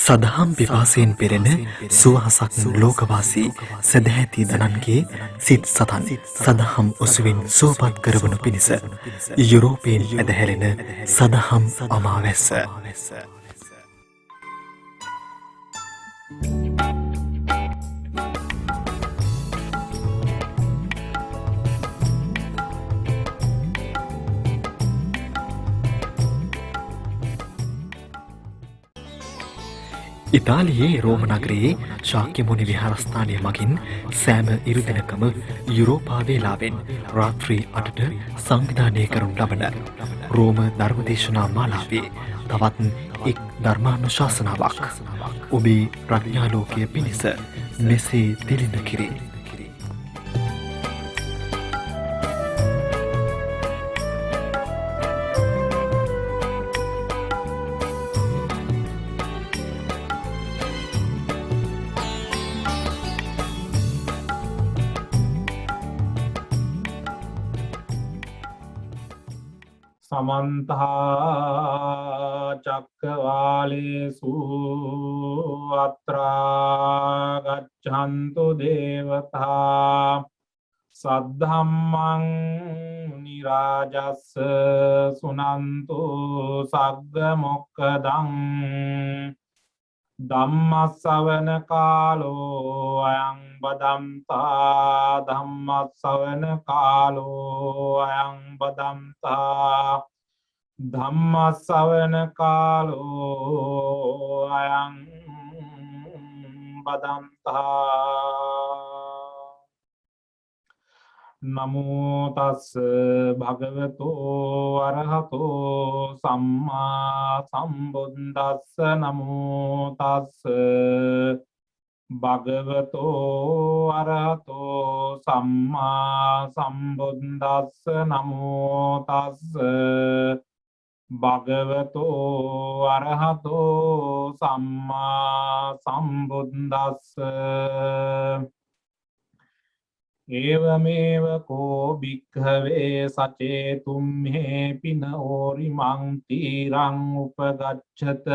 සදහම් පිපාසයෙන් පෙරෙන සුවහසක් ලෝකවාසී සැදැහැති දනන්ගේ සිත් සතන් සදහම් ඔසුවෙන් සුවපත් කරවනු පිණිස යුරෝපයෙන් ඇදහැරෙන සදහම් අමාවැස්ස. ඉතාලියේ රෝම නගරයේ ශාක්‍ය මුනි විහාරස්ථානය මගින් සෑම ඉරුදිනකම යුරෝපාවේලාවෙන් රාත්‍රී 8ට සංවිධානය කරනු ලබන රෝම ධර්මදේශනා මාලාවේ තවත් එක් ධර්මානුශාසනාවක් ඔබේ ප්‍රඥාලෝකය පිණිස මෙසේ තිළිඳ කිරේ. සමන්තා චක්කවාලේසු අත්‍රා ගච්ඡන්තු දේවතා සද්ධම්මං මුනි රාජස්ස සුනන්තු සග්ග මොක්ඛදං ධම්මස්සවන කාලෝ අයං බදම්තා ධම්මස්සවන කාලෝ අයං බදම්තා ධම්මස්සවන කාලෝ අයං බදම්තා. නමෝ තස් භගවතෝ අරහතෝ සම්මා සම්බුද්දස්ස. නමෝ තස් භගවතෝ අරහතෝ සම්මා සම්බුද්දස්ස. නමෝ තස් භගවතෝ අරහතෝ සම්මා සම්බුද්දස්ස. ඒවමේව කෝ භික්ඛවේ සචේතුම්හේ පින ඕරිමං තීරං උපගච්ඡත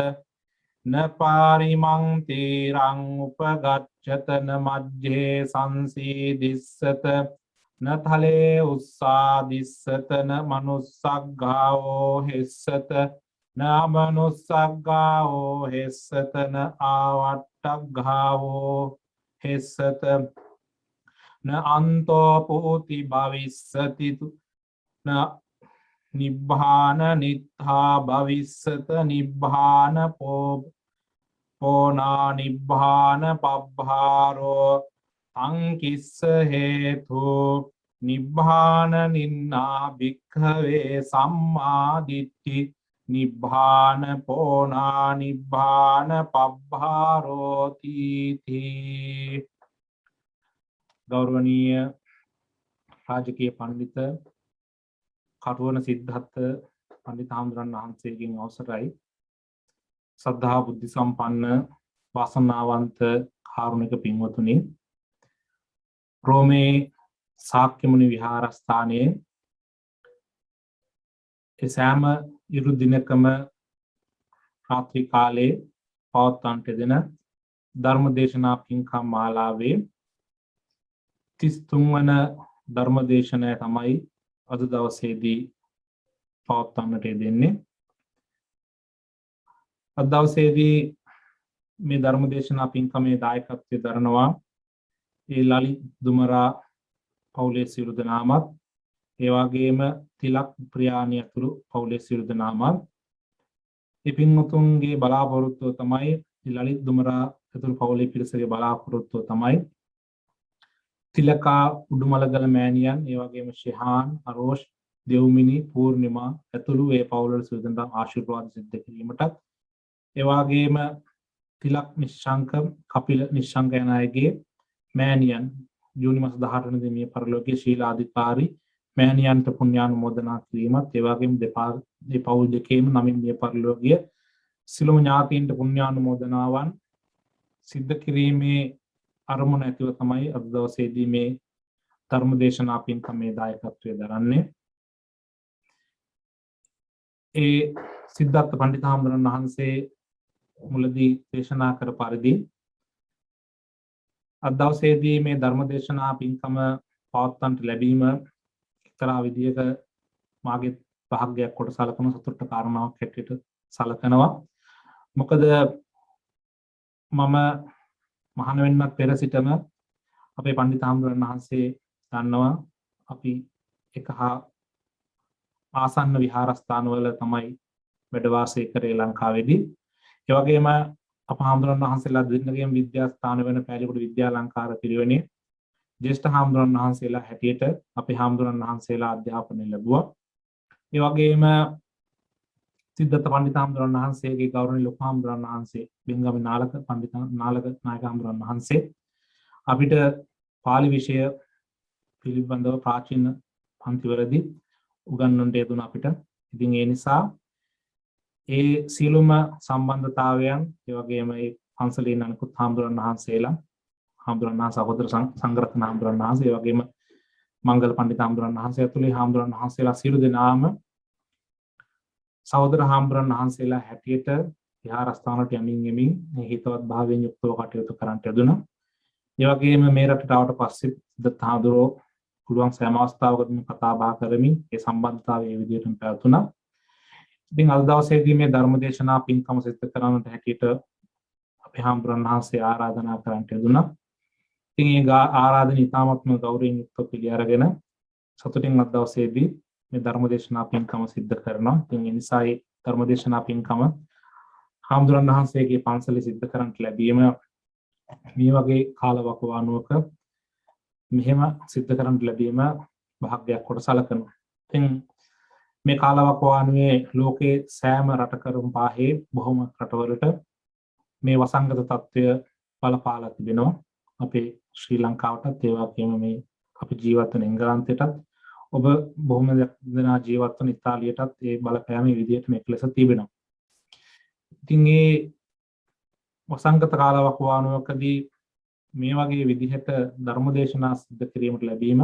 න පාරිමං තීරං උපගච්ඡත න මජ්ජේ සංසීදිස්සත න තලේ උස්සාදිස්සත න මනුස්සග්ගාවෝ හෙස්සත න අමනුස්සග්ගාවෝ හෙස්සත න ආවට්ටග්ගාවෝ හෙස්සත න අන්තෝ පූති භවිස්සති න නිබ්බාන නිත්ථා භවිස්සත නිබ්බාන පෝනා නිබ්බාන පබ්බාරෝ අංකිස්ස හේතු නිබ්බාන නින්නා භික්ඛවේ සම්මා දිට්ඨි නිබ්බාන පෝනා නිබ්බාන පබ්බාරෝ තීති. ගෞරවනීය රාජකීය පඬිත කටුවන සිද්ධාර්ථ පඬිත් හාමුදුරන් වහන්සේගෙන් අවසරයි. ශ්‍රද්ධා බුද්ධ සම්පන්න වාසනාවන්ත කාරුණික පින්වතුනි, රෝමේ ශාක්‍ය මුනි විහාරස්ථානයේ සෑම ඉරු දිනකම රාත්‍රී කාලයේ පවත්වන්නට දෙන ධර්මදේශනා පින්කම් මාලාවේ 33 වන ධර්මදේශනය තමයි අද දවසේදී පවත්වන්නට දෙන්නේ. අද දවසේදී මේ ධර්මදේශනා පින්කමේ දායකත්වය දරනවා ඒ ලලිත් දුමරා පවුලේ සියලු දෙනාමත්, ඒ වගේම තිලක් ප්‍රියාණිය ඇතුළු පවුලේ සියලු දෙනාමත්. මේ පින්වතුන්ගේ බලාපොරොත්තුව තමයි, ලලිත් දුමරා ඇතුළු පවුලේ පිරිසගේ බලාපොරොත්තුව තමයි තිලකා උඩුමලගල මෑණියන්, ඒ වගේම ශිහාන්, අරෝෂ්, දෙව්මිනි, පූර්ණිමා ඇතුළු ඒ පවුලට සියලු ආශිර්වාද සිද්ධ කිරීමටත්, ඒ වගේම තිලක් නිශ්ශංක, කපිල නිශ්ශංක යන අයගේ මෑණියන් ජූනි මාස 18 වෙනිදා මිය පරලෝකීය ශීලාධිකාරී මෑණියන්ට පුණ්‍යානුමෝදනා කිරීමත්, ඒ වගේම මේ පවුල් දෙකේම නමින් මිය පරලෝකීය සිළුම ඥාතීන්ට පුණ්‍යානුමෝදනාවන් සිද්ධ කිරීමේ අරමුණ ඇතිව තමයි අද දවසේදී මේ ධර්මදේශනා පින්කමේ දායකත්වය දරන්නේ. ඒ සිද්ධාර්ථ පඬිත් හාමුදුරන් වහන්සේ මුලදී දේශනා කර පරිදි අද දවසේදී මේ ධර්ම දේශනා පින්කම පවත්වන්නට ලැබීම එක්තරා විදියක මාගේ භාග්‍යයක් කොට සලකන සතුට කාරණාවක් හැටියට සලකනවා. මොකද මම මහාන වෙන්නත් පෙර සිටම අපේ පණ්ඩිත හාමුදුරන් වහන්සේ දන්නවා අපි එක ආසන්න විහාරස්ථානවල තමයි වැඩ වාසය කරේ ලංකාවේදී. ඒ වගේම අප හාමුදුරන් වහන්සේලා දෙන්නගේම විද්‍යාස්ථාන වෙන පැලිකුඩ විද්‍යාලංකාර පිරිවෙනේ ජ්‍යෙෂ්ඨ හාමුදුරන් වහන්සේලා හැටියට අපේ හාමුදුරන් වහන්සේලා අධ්‍යාපනය ලැබුවා. ඒ වගේම සිද්ධාර්ථ පණ්ඩිත හාමුදුරන් වහන්සේගේ ගෞරවනීය ලොකු හාමුදුරන් වහන්සේ බින්ගම නාලක පණ්ඩිත නාලක නායක හාමුදුරන් වහන්සේ අපිට පාලි විෂය පිළිබඳව ප්‍රාචීන පන්තිවලදී උගන්වන්නට යෙදුණ අපිට. ඉතින් ඒ නිසා ඒ සියලුම සම්බන්ධතාවයන් ඒ වගේම ඒ පන්සලේ අනිකුත් හාමුදුරන් වහන්සේලා හාමුදුරන් වහන්සේ සහෝදර සංඝරත්න හාමුදුරන් වහන්සේ ඒ වගේම මංගල පණ්ඩිත හාමුදුරන් වහන්සේ ඇතුළේ හාමුදුරන් වහන්සේලා සියලු දෙනාම සහෝදර හාමුදුරන් වහන්සේලා හැටියට විහාරස්ථානට යමින් මේ හිතවත් භාවයෙන් යුක්තව කටයුතු කරන්නට යෙදුණා. ඒ වගේම මේ රටට ආවට පස්සේ සිද්ධාර්ථ හාමුදුරුවෝ පුළුවන් සෑම අවස්ථාවකදීම කතා බහ කරමින් ඒ සම්බන්ධතාවය ඒ විදිහටම පැවතුණා. ඉතින් අද දවසේදී මේ ධර්ම දේශනා පින්කම සිදු කරන්නට හැටියට අපේ හාමුදුරන් වහන්සේ ආරාධනා කරන්නට යෙදුණා. ඉතින් ඒ ආරාධන ඉතාමත්ම ගෞරවයෙන් යුක්තව පිළි අරගෙන සතුටින් අද දවසේදී මේ ධර්ම දේශනා පින්කම සිදු කරනවා. ඉතින් ඒ නිසා මේ ධර්ම දේශනා පින්කම හාමුදුරන් වහන්සේගේ පන්සලේ සිදු කරන්නට ලැබීම මේ වගේ කාලවකවානුවක මෙහෙම සිද්ධ කරන්න ලැබීම භාග්‍යයක් කොට සලකනවා. ඉතින් මේ කාලවකවානුවේ ලෝකේ සෑම රටකරුම් පාහේ බොහොම රටවලට මේ වසංගත තත්ත්වය බලපාලා තිබෙනවා. අපේ ශ්‍රී ලංකාවටත් ඒ වගේම මේ අපි ජීවත් වෙන එංගලන්තයටත් ඔබ බොහොම දෙනා ජීවත් වන ඉතාලියටත් ඒ බලපෑම මේ විදිහට මේක ලෙස තිබෙනවා. ඉතින් මේ වසංගත කාලවකවානුවකදී මේ වගේ විදිහට ධර්මදේශනා සිද්ධ කිරීමට ලැබීම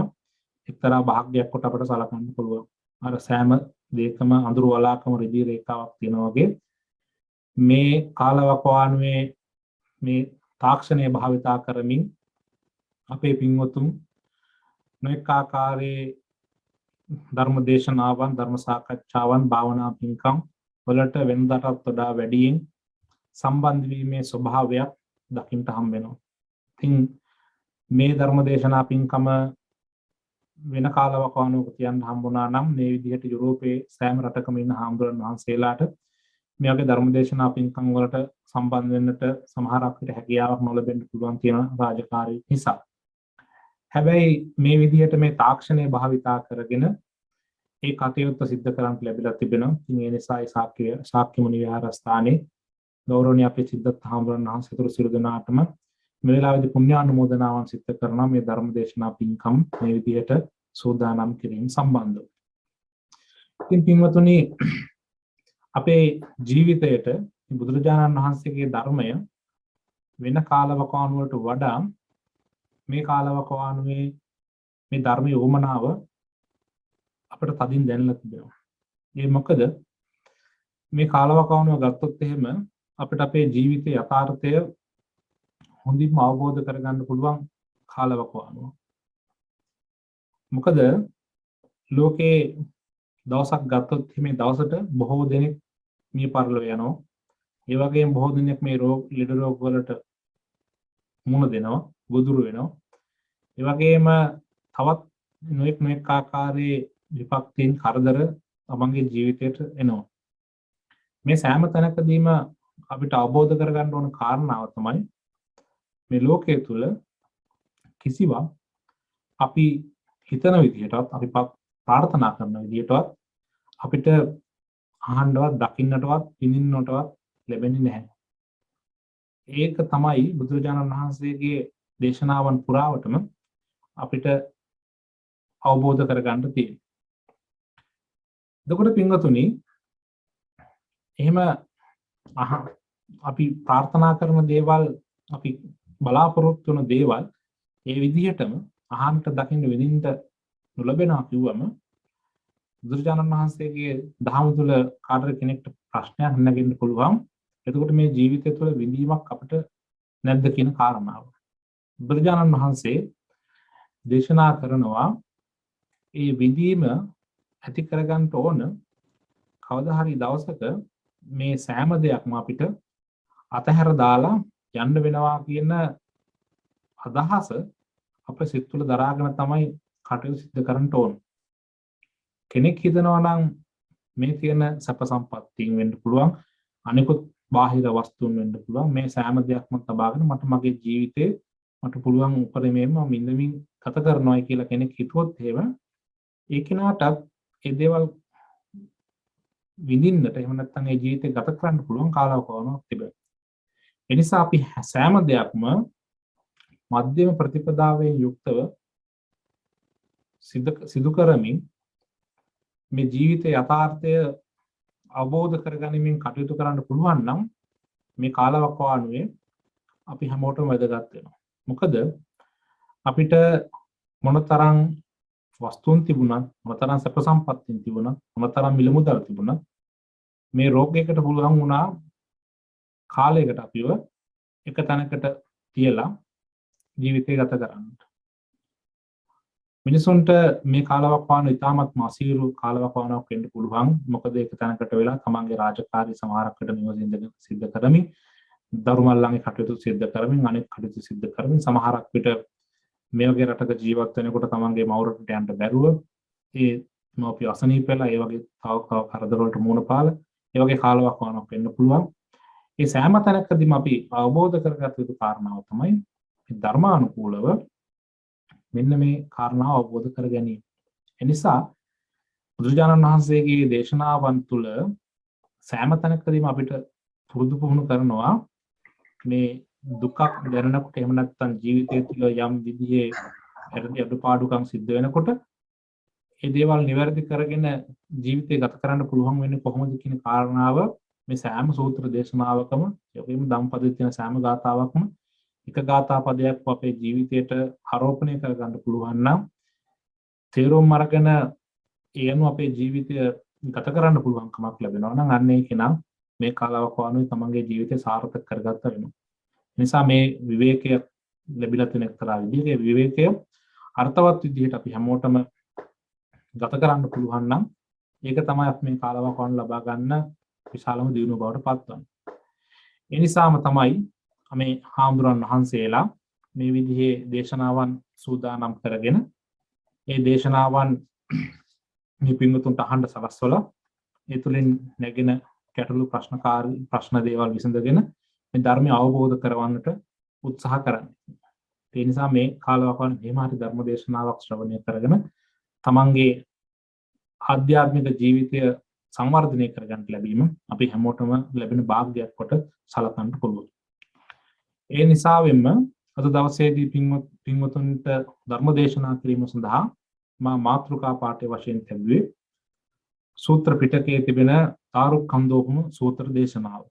එක්තරා භාග්‍යයක් කොට අපට සලකන්න පුළුවන්. අර සෑම දෙයකම අඳුරු වලාකම රිදී රේඛාවක් තියෙනවා වගේ මේ කාලවකවානුවේ මේ තාක්ෂණය භාවිතා කරමින් අපේ පින්වතුන් නොඑක ආකාරයේ ධර්මදේශනාවන් ධර්ම සාකච්ඡාවන් භාවනා පින්කම් වලට වෙනදාටත් වඩා වැඩියෙන් සම්බන්ධ වීමේ ස්වභාවයක් දකින්න හම්බ වෙනවා. ඉතින් මේ ධර්ම දේශනා පින්කම වෙන කාලවකවානුවක තියන්න හම්බුණා නම් මේ විදිහට යුරෝපයේ සෑම රටකම ඉන්න හාමුදුරන් වහන්සේලාට මේ වගේ ධර්ම දේශනා පින්කම් වලට සම්බන්ධ වෙන්නට සමහරක් විට හැකියාවක් නොලැබෙන්න පුළුවන් තියෙන රාජකාරී නිසා. හැබැයි මේ විදිහට මේ තාක්ෂණය භාවිතා කරගෙන ඒ කටයුත්ත සිද්ධ කරන්න ලැබිලා තිබෙනවා. ඉතින් ඒ නිසා ශාක්‍ය මුනි විහාරස්ථානයේ ගෞරවනීය අපේ සිද්ධාර්ථ හාමුදුරන් වහන්සේ තුරු සියලු දෙනාටම මේ වෙලාවේදී පුණ්‍යානුමෝදනාවන් සිද්ධ කරනවා මේ ධර්ම දේශනා පින්කම් මේ විදිහට සෝදානම් කිරීම සම්බන්ධව. ඉතින් පින්වතුනි අපේ ජීවිතයට බුදුරජාණන් වහන්සේගේ ධර්මය වෙන කාලවකවානුවලට වඩා මේ කාලවකවානුවේ මේ ධර්මයේ උවමනාව අපිට තදින් දැනලා තිබෙනවා. ඒ මොකද මේ කාලවකවානුව ගත්තොත් එහෙම අපිට අපේ ජීවිතයේ යථාර්ථය හොඳින්ම අවබෝධ කරගන්න පුළුවන් කාලවකවානුව. මොකද ලෝකේ දවසක් ගත්තොත් මේ දවසට බොහෝ දෙනෙක් මිය පරලොව යනවා. ඒ වගේම බොහෝ දෙනෙක් මේ ලෙඩ රෝග වලට මුහුණ දෙනවා, ගොදුරු වෙනවා. ඒ වගේම තවත් නොඑක් ආකාරයේ විපක්තින් කරදර තමන්ගේ ජීවිතයට එනවා. මේ සෑම තැනකදීම අපිට අවබෝධ කරගන්න ඕන කාරණාව තමයි මේ ලෝකයේ තුල කිසිවක් අපි හිතන විදිහටවත් අපි ප්‍රාර්ථනා කරන විදිහටවත් අපිට අහන්නවත් දකින්නටවත් විඳින්නටවත් ලැබෙන්නේ නැහැ. ඒක තමයි බුදුරජාණන් වහන්සේගේ දේශනාවන් පුරාවටම අපිට අවබෝධ කරගන්න තියෙන්නේ. එතකොට පින්වතුනි එහෙම අපි ප්‍රාර්ථනා කරන දේවල් අපි බලාපොරොත්තු වෙන දේවල් ඒ විදිහටම අහන්නට දකින්න විඳින්න නොලැබෙනවා කිව්වම බුදුරජාණන් වහන්සේගේ දහම තුල කාටද කෙනෙක්ට ප්‍රශ්නයක් නැගෙන්න පුළුවන්. එතකොට මේ ජීවිතය තුළ විඳීමක් අපිට නැද්ද කියන කාරණාව. බුදුරජාණන් වහන්සේ දේශනා කරනවා ඒ විඳීම ඇති කරගන්න ඕන කවදා හරි දවසක මේ සෑම දෙයක්ම අපිට අතහැර දාලා යන්න වෙනවා කියන අදහස අපේ සිත් තුළ දරාගෙන තමයි කටයුතු සිදු කරන්න ඕන. කෙනෙක් හිතනවා නම් මේ තියෙන සැප සම්පත්තියෙන් වෙන්න පුළුවන්, අනිකුත් බාහිර වස්තුන් වෙන්න පුළුවන්, මේ සෑම දෙයක්ම තබාගෙන මට මගේ ජීවිතේ මට පුළුවන් උපරිමයෙන්ම මින්දමින් ගත කරනවායි කියලා කෙනෙක් හිතුවොත් එහෙම ඒ කෙනාට ඒ දේවල් විඳින්නට එහෙම නැත්නම් ඒ ජීවිතේ ගත කරන්න පුළුවන් කාලාවකවනක් තිබෙනවා. ඒ නිසා අපි සෑම දෙයක්ම මධ්‍යම ප්‍රතිපදාවෙන් යුක්තව සිදු කරමින් මේ ජීවිතයේ යථාර්ථය අවබෝධ කරගනිමින් කටයුතු කරන්න පුළුවන් නම් මේ කාලවකවානුවේ අපි හැමෝටම වැදගත් වෙනවා. මොකද අපිට මොනතරම් වස්තුන් තිබුණත්, මොනතරම් සැප සම්පත්තින් තිබුණත්, මොනතරම් මිල මුදල් තිබුණත් මේ රෝගයකට පුළුවන් වුණා කාලයකට අපිව එක තැනකට තියලා ජීවිතය ගත කරන්න. මිනිසුන්ට මේ කාලවකවානුව ඉතාමත් අසීරු කාලවකවානුවක් වෙන්න පුළුවන්. මොකද එක තැනකට වෙලා තමන්ගේ රාජකාරී සමහරකට නියෝජනය සිද්ධ කරමින්, දරුමල්ලන්ගේ කටයුතු සිද්ධ කරමින්, අනෙක් කටයුතු සිද්ධ කරමින්, සමහරක් විට මේ වගේ රටක ජීවත් වෙනකොට තමන්ගේ මවුරට යන්න බැරුව ඒ මව්පිය අසනීප වෙලා ඒ වගේ තව කරදර වලට මුහුණ පාලා ඒ වගේ කාලවකවානුවක් වෙන්න පුළුවන්. ඒ සෑම තැනකදීම අපි අවබෝධ කරගත යුතු කාරණාව තමයි ධර්මානුකූලව මෙන්න මේ කාරණාව අවබෝධ කර ගැනීම. එනිසා බුදුරජාණන් වහන්සේගේ දේශනාවන් තුළ සෑම තැනකදීම අපිට පුරුදු පුහුණු කරනවා මේ දුකක් දැනෙනකොට එහෙම නැත්නම් ජීවිතය තුළ යම් විදිහේ අඩුපාඩුකම් සිද්ධ වෙනකොට ඒ දේවල් නිවැරදි කරගෙන ජීවිතය ගත කරන්න පුළුවන් වෙන්නේ කොහොමද කියන කාරණාව මේ සෑම සූත්‍ර දේශනාවකම, යොගින් ධම්පදයේ තියෙන සෑම ගාථාවක්ම එක ගාථා පදයක් අපේ ජීවිතයට ආරෝපණය කරගන්න පුළුවන් නම් තේරුම් අරගෙන ඒනු අපේ ජීවිතය ගත කරන්න පුළුවන්කමක් ලැබෙනවා නම් අන්න ඒ කෙනා මේ කාලවකවානුවේ තමන්ගේ ජීවිතය සාර්ථක කරගත්ත වෙනවා. නිසා මේ විවේකය ලැබිලා තියෙන එක්තරා විදිහේ විවේකය අර්ථවත් විදිහට අපි හැමෝටම ගත කරන්න පුළුවන් නම් ඒක තමයි අපි මේ කාලවකවානුව ලබා ගන්න විශාලම දියුණුව බවට පත්වන්නේ. ඒ නිසාම තමයි මේ හාමුදුරන් වහන්සේලා මේ විදිහේ දේශනාවන් සූදානම් කරගෙන ඒ දේශනාවන් මේ පින්වතුන්ට අහන්න සලස්වලා ඒ තුලින් නැගෙන ගැටළු ප්‍රශ්න දේවල් විසඳගෙන මේ ධර්මය අවබෝධ කරවන්නට උත්සාහ කරන්නේ. ඒ නිසා මේ කාලවකවානුවේ එහෙම හරි ධර්ම දේශනාවක් ශ්‍රවණය කරගෙන තමන්ගේ ආධ්‍යාත්මික ජීවිතය සංවර්ධනය කරගන්න ලැබීම අපි හැමෝටම ලැබෙන වාග්යක් කොට සලකන්න පුළුවන්. ඒ නිසාවෙන්ම අද දවසේදී පින්වතුන්ට ධර්ම දේශනා කිරීම සඳහා මා මාතෘකා පාඨය වශයෙන් ලැබුවේ සූත්‍ර පිටකයේ තිබෙන තාරුක්ඛන්දෝපම සූත්‍ර දේශනාව.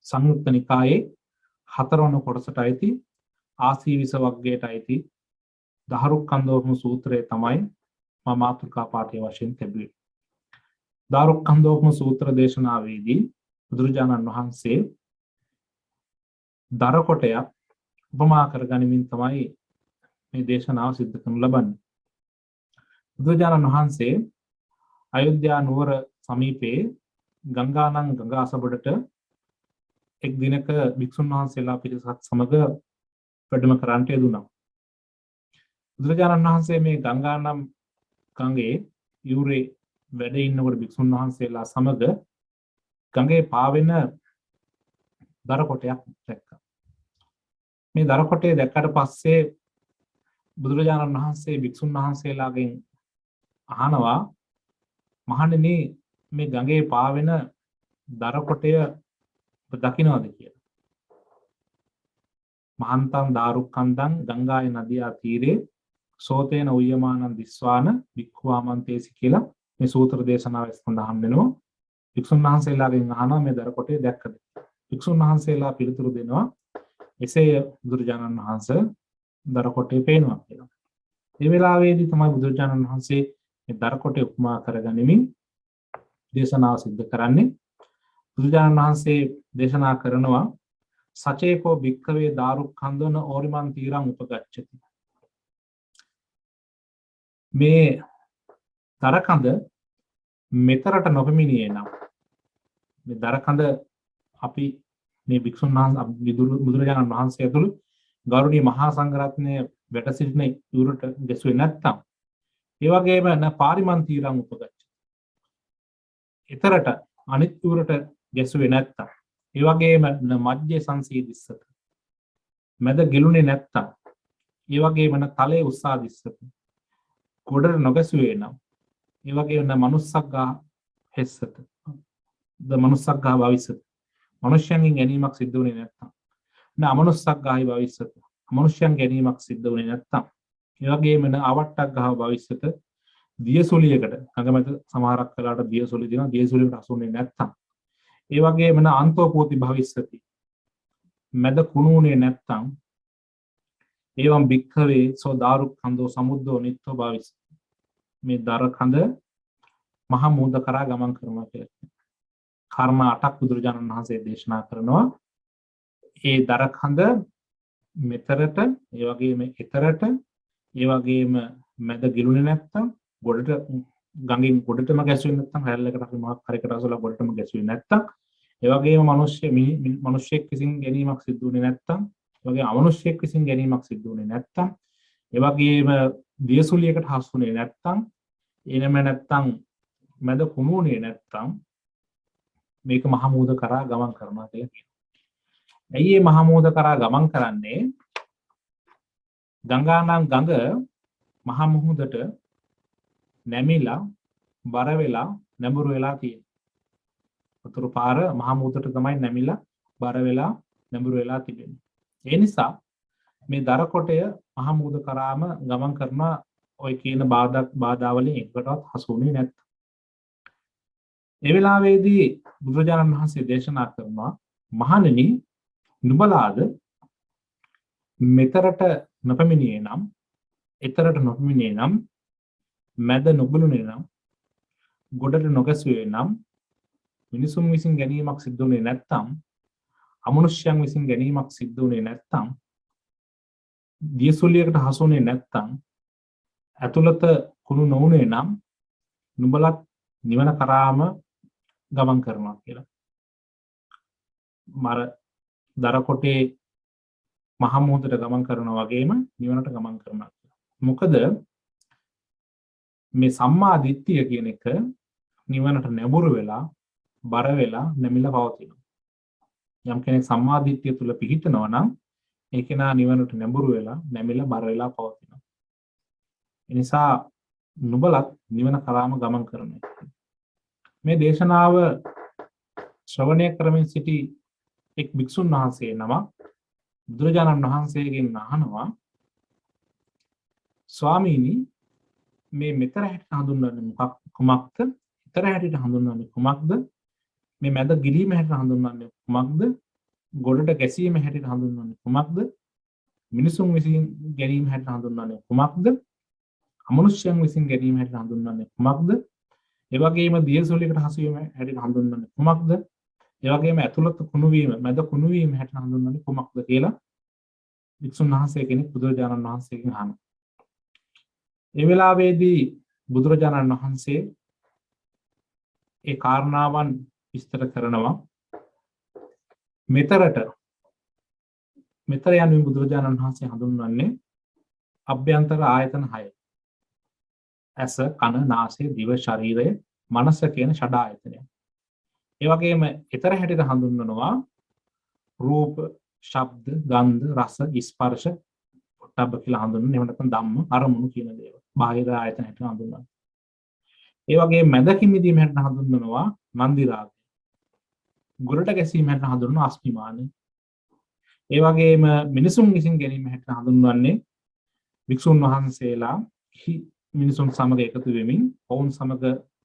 සංයුක්ත නිකායේ 4 වන කොටසට අයිති ආසීවිස වග්ගයට අයිති දාරුක්ඛන්දෝපම සූත්‍රය තමයි මා මාතෘකා පාඨය වශයෙන් ලැබුවේ. දාරුක්ඛන්දෝපම සූත්‍ර දේශනාවේදී බුදුරජාණන් වහන්සේ දර කොටයක් උපමා කරගනිමින් තමයි මේ දේශනාව සිද්ධ කරනු ලබන්නේ. බුදුරජාණන් වහන්සේ අයෝධ්‍යා නුවර සමීපයේ ගංගානම් ගංගාසබඩට එක් දිනක භික්ෂුන් වහන්සේලා පිරිසක් සමග වැඩම කරන්නට යෙදුණා. බුදුරජාණන් වහන්සේ මේ ගංගානම් ගඟේ යුරේ වැඩ ඉන්නකොට භික්ෂුන් වහන්සේලා සමග ගඟේ පාවෙන දර කොටයක් දැක්කා. මේ දර කොටේ දැක්කට පස්සේ බුදුරජාණන් වහන්සේ භික්ෂුන් වහන්සේලාගෙන් අහනවා, මහණෙනි මේ ගඟේ පාවෙන දර කොටය දකින්නවද කියලා. මහන්තං දාරුක්ඛන්දං ගංගාය නදියා තීරේ සෝතේන උය්‍යමානං දිස්වාන වික්ඛවාමන්තේසි කියලා මේ සූත්‍ර දේශනාවේ සඳහන් වෙනවා. භික්ෂුන් වහන්සේලාගෙන් අහනවා මේ දර කොටේ දැක්කද? භික්ෂුන් වහන්සේලා පිළිතුරු දෙනවා එසේ බුදුරජාණන් වහන්සේ දර කොටේ පේනවා කියලා. මේ වෙලාවේදී තමයි බුදුරජාණන් වහන්සේ මේ දර කොටේ උපමා කරගනිමින් දේශනාව සිද්ධ කරන්නේ. බුදුරජාණන් වහන්සේ දේශනා කරනවා සචේකෝ භික්ඛවේ දාරුක්ඛන්දන ඕරිමන් තීරං උපගච්ඡති. මේ දරකඳ මෙතරට නොපෙමිණියේ නම් මේ දරකඳ අපි මේ භික්ෂුන් වහන්සේ බුදුරජාණන් වහන්සේ ඇතුළු ගෞරවනීය මහා සංඝරත්නය වැඩ සිටින යුරට ගැසුවේ නැත්තම් ඒ වගේම න පාරිමන්තීරං උපගච්ඡති. ඊතරට අනිත් යුරට ගැසුවේ නැත්තම් ඒ වගේම න මජ්ජේ සංසීදිස්සත. මැද ගිලුනේ නැත්තම් ඒ වගේම න තලයේ උස්සාදිස්සත. ගොඩට නොගැසුවේ නම් ඒ වගේම න මනුස්සග්ගා හෙස්සත. ද මනුස්සග්ගා භවිස්සත. මනුෂ්‍යයන්ගෙන් ගැනීමක් සිද්ධ වුණේ නැත්තම් න අමනුස්සග්ගාහි භවිස්සත. මනුෂ්‍යයන් ගැනීමක් සිද්ධ වුණේ නැත්තම් ඒ වගේම න ආවට්ටග්ගාහ භවිස්සත. දියසුලියකට අගමැද සමහරක් වෙලාවට දියසුලිය දිනවා දියසුලියට හසුුනේ නැත්තම් ඒ වගේම න අන්තෝපෝති භවිස්සති. මැද කුණුනේ නැත්තම් ඒවම් භික්ඛවේ සෝ දාරුක්ඛන්தோ සමුද්දෝ නිත්තෝ භවිස්සති. මේ දරකඳ මහ මූද කරා ගමන් කරනවා කියලා. කර්ම 8ක් බුදුරජාණන් වහන්සේ දේශනා කරනවා. ඒ දරකඳ මෙතරට ඒ වගේම ඊතරට ඒ වගේම මැද ගිලුනේ නැත්තම් ගොඩට ගඟින් ගොඩටම ගැසුවේ නැත්තම් රැල්ලකට අපි මොකක් හරි එකට අසලා ගොඩටම ගැසුවේ නැත්තම් ඒ වගේම මිනිස්සෙක් විසින් ගැනීමක් සිද්ධ වුණේ නැත්තම් ඒ වගේම අමනුෂ්‍යෙක් විසින් ගැනීමක් සිද්ධ වුණේ නැත්තම් ඒ වගේම දියසුලියකට හසුුනේ නැත්තම් එනම නැත්තම් මැද කුණුනේ නැත්තම් මේක මහ මූද කරා ගමන් කරනවා කියලා කියනවා. ඇයි මේ මහ මූද කරා ගමන් කරන්නේ? ගංගානම් ගඟ මහ මුහුදට නැමිලා බර වෙලා නැඹුරු වෙලා තියෙනවා. වතුර පාර මහ මුහුදට තමයි නැමිලා බර වෙලා නැඹුරු වෙලා තිබෙන්නේ. ඒ නිසා මේ දර කොටය මහ මුහුද කරාම ගමන් කරන ඔය කියන බාධා වලින් එකකටවත් හසුුනේ නැත්තම් ඒ වෙලාවේදී බුදුරජාණන් වහන්සේ දේශනා කරනවා මහණෙනි නුඹලාද මෙතරට නොපැමිණියේ නම් ඊතරට නොපැමිණියේ නම් මැද නොබුළුනේ නම් ගොඩට නොගැසුවේ නම් මිනිසුන් විසින් ගැනීමක් සිද්ධ වුණේ නැත්තම් අමනුෂ්‍යයන් විසින් ගැනීමක් සිද්ධ වුණේ නැත්තම් දියසුලියකට හසුුනේ නැත්තම් ඇතුළත කුණු නොවුනේ නම් නුඹලත් නිවන කරාම ගමන් කරනවා කියලා. මර දර කොටේ මහ මුහුදට ගමන් කරනවා වගේම නිවනට ගමන් කරනවා කියලා. මොකද මේ සම්මා දිට්ඨිය කියන එක නිවනට නැඹුරු වෙලා බර වෙලා නැමිලා පවතිනවා. යම් කෙනෙක් සම්මා දිට්ඨිය තුල පිහිටනවා නම් ඒ කෙනා නිවනට නැඹුරු වෙලා නැමිලා බර වෙලා පවතිනවා. ඒ නිසා නුඹලත් නිවන කරාම ගමන් කරනවා. මේ දේශනාව ශ්‍රවණය කරමින් සිටි එක් භික්ෂුන් වහන්සේ නමක් බුදුරජාණන් වහන්සේගෙන් අහනවා ස්වාමීනි මේ මෙතර හැටියට හඳුන්වන්නේ කුමක්ද? ඊතර හැටියට හඳුන්වන්නේ කුමක්ද? මේ මැද ගිලීම හැටියට හඳුන්වන්නේ කුමක්ද? ගොඩට ගැසීම හැටියට හඳුන්වන්නේ කුමක්ද? මිනිසුන් විසින් ගැනීම හැටියට හඳුන්වන්නේ කුමක්ද? අමනුෂ්‍යයන් විසින් ගැනීම හැටියට හඳුන්වන්නේ කුමක්ද? ඒ වගේම දියසුලියකට හසු වීම හැටියට හඳුන්වන්නේ කුමක්ද? ඒ වගේම ඇතුළත කුණු වීම, මැද කුණු වීම හැටියට හඳුන්වන්නේ කුමක්ද කියලා වික්ෂුන් වහන්සේ කෙනෙක් බුදුරජාණන් වහන්සේගෙන් අහනවා. ඒ වෙලාවේදී බුදුරජාණන් වහන්සේ ඒ කාරණාවන් විස්තර කරනවා. මෙතර යනුවෙන් බුදුරජාණන් වහන්සේ හඳුන්වන්නේ අභ්‍යන්තර ආයතන 6. ඇස, කන, නාසය, දිව, ශරීරය, මනස කියන ෂඩ ආයතනය. ඒ වගේම ඊතර හැටියට හඳුන්වනවා රූප, ශබ්ද, ගන්ධ, රස, ස්පර්ශ, පොට්ටබ්බ කියලා හඳුන්වන. එහෙම නැත්නම් ධම්ම, අරමුණු කියන දේවල්. බාහිර ආයතන හැටියට හඳුන්වනවා. ඒ වගේම මැදකින් මිදීම හැටියට හඳුන්වනවා නන්දි රාගය. ගොරට ගැසීම හැටියට හඳුන්වනවා අස්මිමානය. ඒ වගේම මිනිසුන් විසින් ගැනීම හැටියට හඳුන්වන්නේ වික්ෂුන් වහන්සේලා මිනිසුන් සමග එකතු වෙමින් ඔවුන් සමග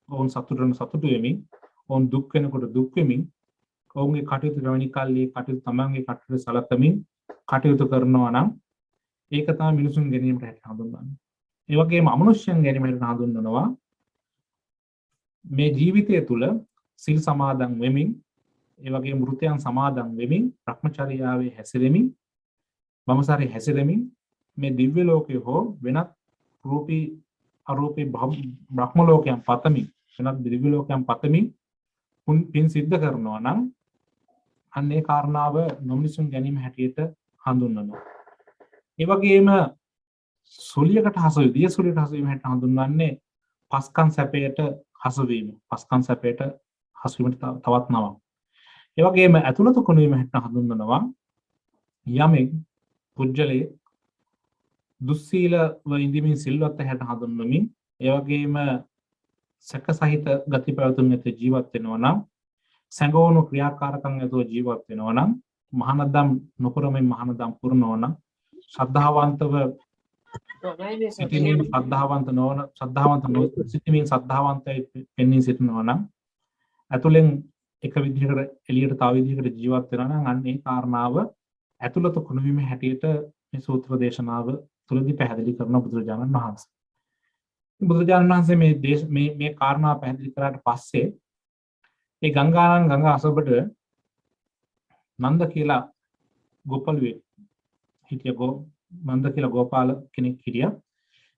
ඔවුන් සතුටු වෙමින් ඔවුන් දුක් වෙනකොට දුක් වෙමින් ඔවුන්ගේ කටයුතු කරන කල්ලි කටයුතු තමන්ගේ කටයුතු සලකමින් කටයුතු කරනවා නම් ඒක තමයි මිනිසුන් ගැනීමට හැටියට හඳුන්වන්නේ. ඒ වගේම අමනුෂ්‍යයන් ගැනීම හැටියට හඳුන්වනවා මේ ජීවිතය තුළ සිල් සමාදන් වෙමින් ඒ වගේ මෘතයන් සමාදන් වෙමින් භ්‍රමචර්යාවේ හැසිරෙමින් බඹසරේ හැසිරෙමින් මේ දිව්‍ය ලෝකයේ හෝ වෙනත් රූපී අරූපී බ්‍රහ්ම ලෝකයන් පතමින් වෙනත් දිව්‍ය ලෝකයන් පතමින් පින් සිද්ධ කරනවා නම් අන්නේ කාරණාව නොමිනිසුන් ගැනීම හැටියට හඳුන්වනවා. ඒ වගේම සුලියකට හසු දිය සුලියට හසු වීම හැටියට හඳුන්වන්නේ පස්කම් සැපයට හසු වීම. පස්කම් සැපයට හසු වීමට තවත් නමක්. ඒ වගේම ඇතුළත කුණු වීම හැටියට හඳුන්වනවා යමෙක් පුජ්‍යලේ දුස්සීලව ඉඳිමින් සිල්වත් හැට හඳුන්වමින් ඒ වගේම සැක සහිත ගති පැවතුම් නැති ජීවත් වෙනවා නම් සංගෝණු ක්‍රියාකාරකම් ඇතුව ජීවත් වෙනවා නම් මහානදම් නොකරමින් මහානදම් පුරනවා නම් ශ්‍රද්ධාවන්තව සිටිමින් ශ්‍රද්ධාවන්තයි පෙනී සිටිනවා නම් ඇතුලෙන් එක විදිහකට එළියට තව විදිහකට ජීවත් වෙනවා නම් අන්න ඒ කාරණාව ඇතුළත කුණුවීම හැටියට මේ සූත්‍ර දේශනාව තුළදී පැහැදිලි කරන බුදුරජාණන් වහන්සේ. බුදුරජාණන් වහන්සේ මේ කාරණා පැහැදිලි කරාට පස්සේ ඒ ගංගානන් ගංගා අසබඩ නන්ද කියලා ගෝපලුවේ හිටිය නන්ද කියලා ගෝපාල කෙනෙක් හිටියා.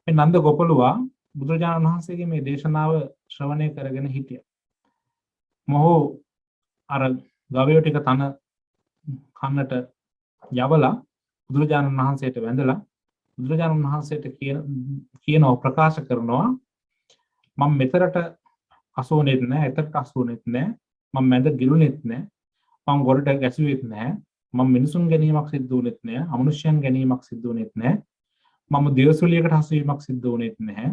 මේ නන්ද ගෝපලුවා බුදුරජාණන් වහන්සේගේ මේ දේශනාව ශ්‍රවණය කරගෙන හිටියා. මොහු අර ගවයෝ ටික තන කන්නට යවලා බුදුරජාණන් වහන්සේට වැඳලා බුදුරජාණන් වහන්සේට කියනවා ප්‍රකාශ කරනවා මම මෙතරට අසෝනෙත් නැහැ එතරට අසෝනෙත් නැහැ මම මැද ගිරුනෙත් නැහැ මම ගොඩට ගැසුවෙත් නැහැ මම මිනිසුන් ගැනීමක් සිද්ධ වුනෙත් නැහැ අමනුෂ්‍යයන් ගැනීමක් සිද්ධ වුනෙත් නැහැ මම දිවසුලියකට හසු වීමක් සිද්ධ වුනෙත් නැහැ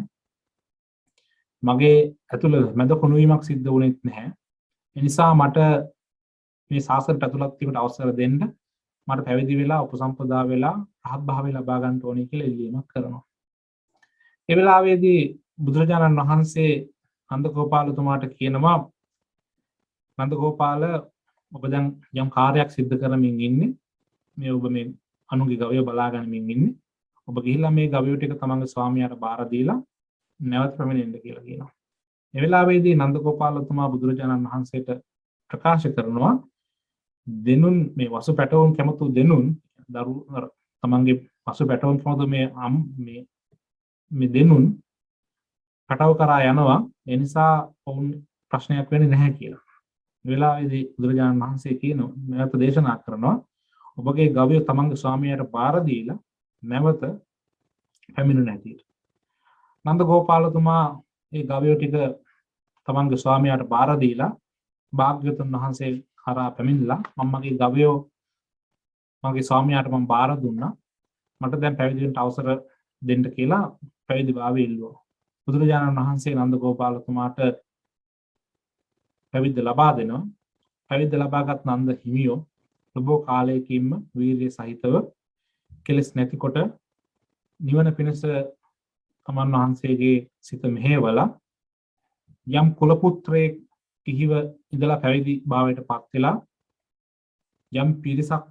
මගේ ඇතුළත මැද කුණු වීමක් සිද්ධ වුනෙත් නැහැ ඒ නිසා මට මේ ශාසනයට ඇතුළත් වීමට අවසර දෙන්න මට පැවිදි වෙලා උපසම්පදා වෙලා රහත් භාවය ලබා ගන්න ඕනේ කියලා ඉල්ලීමක් කරනවා. ඒ වෙලාවේදී බුදුරජාණන් වහන්සේ නන්දගෝපාලතුමාට කියනවා නන්දගෝපාල ඔබ දැන් යම් කාර්යයක් සිද්ධ කරමින් ඉන්නේ මේ ඔබ මේ අනුගේ ගවය බලා ගනිමින් ඉන්නේ ඔබ ගිහිල්ලා මේ ගවය ටික තමන්ගේ ස්වාමියාට බාර දීලා නැවත පැමිණෙන්න කියලා කියනවා. ඒ වෙලාවේදී නන්දගෝපාලතුමා බුදුරජාණන් වහන්සේට ප්‍රකාශ කරනවා දෙනුන් මේ වසු පැටවුන් කැමතු දෙනුන් දරු තමන්ගේ වසු පැටවුන් කැමතු මේ දෙනුන් පැටව කරා යනවා ඒ නිසා ඔවුන් ප්‍රශ්නයක් වෙන්නේ නැහැ කියලා. මේ වෙලාවේදී බුදුරජාණන් වහන්සේ කියනවා නැවත දේශනා කරනවා ඔබගේ ගවය තමන්ගේ ස්වාමියාට බාර දීලා නැවත පැමිණුණ හැටියට. නන්ද ගෝපාලතුමා මේ ගවය ටික තමන්ගේ ස්වාමියාට බාර දීලා භාග්‍යවතුන් වහන්සේ කරා පැමිණලා මම මගේ ගවයෝ මගේ ස්වාමියාට මම බාර දුන්නා මට දැන් පැවිදි වෙන්න අවසර දෙන්න කියලා පැවිදි භාවය ඉල්ලුවා. බුදුරජාණන් වහන්සේ නන්ද ගෝපාලතුමාට පැවිද්ද ලබා දෙනවා. පැවිද්ද ලබාගත් නන්ද හිමියෝ ලොබෝ කාලයකින්ම වීර්ය සහිතව කෙලස් නැතිකොට නිවන පිණිස තමන් වහන්සේගේ සිත මෙහෙवला යම් කුල පුත්‍රයෙක් කිහිව ඉඳලා පැවිදි භාවයට පත් වෙලා යම් පිරිසක්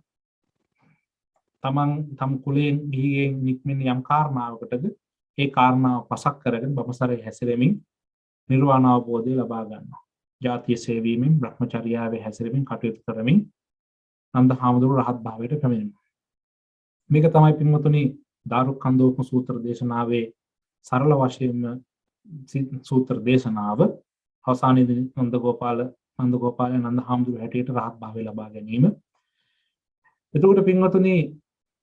තමන් තම කුලයෙන් ගිහිගෙන් නික්මෙන යම් කාරණාවකටද ඒ කාරණාව පසක් කරගෙන බඹසරේ හැසිරෙමින් නිර්වාණ අවබෝධය ලබා ගන්නවා. ජාතිය සේවීමෙන් භ්‍රමචර්යාවේ හැසිරෙමින් කටයුතු කරමින් නන්ද හාමුදුරුවෝ රහත් භාවයට පැමිණෙනවා. මේක තමයි පින්වතුනි දාරුක්ඛන්දෝපම සූත්‍ර දේශනාවේ සරල වශයෙන්ම සූත්‍ර දේශනාව අවසානයේදී නන්ද ගෝපාල නන්ද හාමුදුරුවෝ හැටියට රහත් භාවය ලබා ගැනීම. එතකොට පින්වතුනි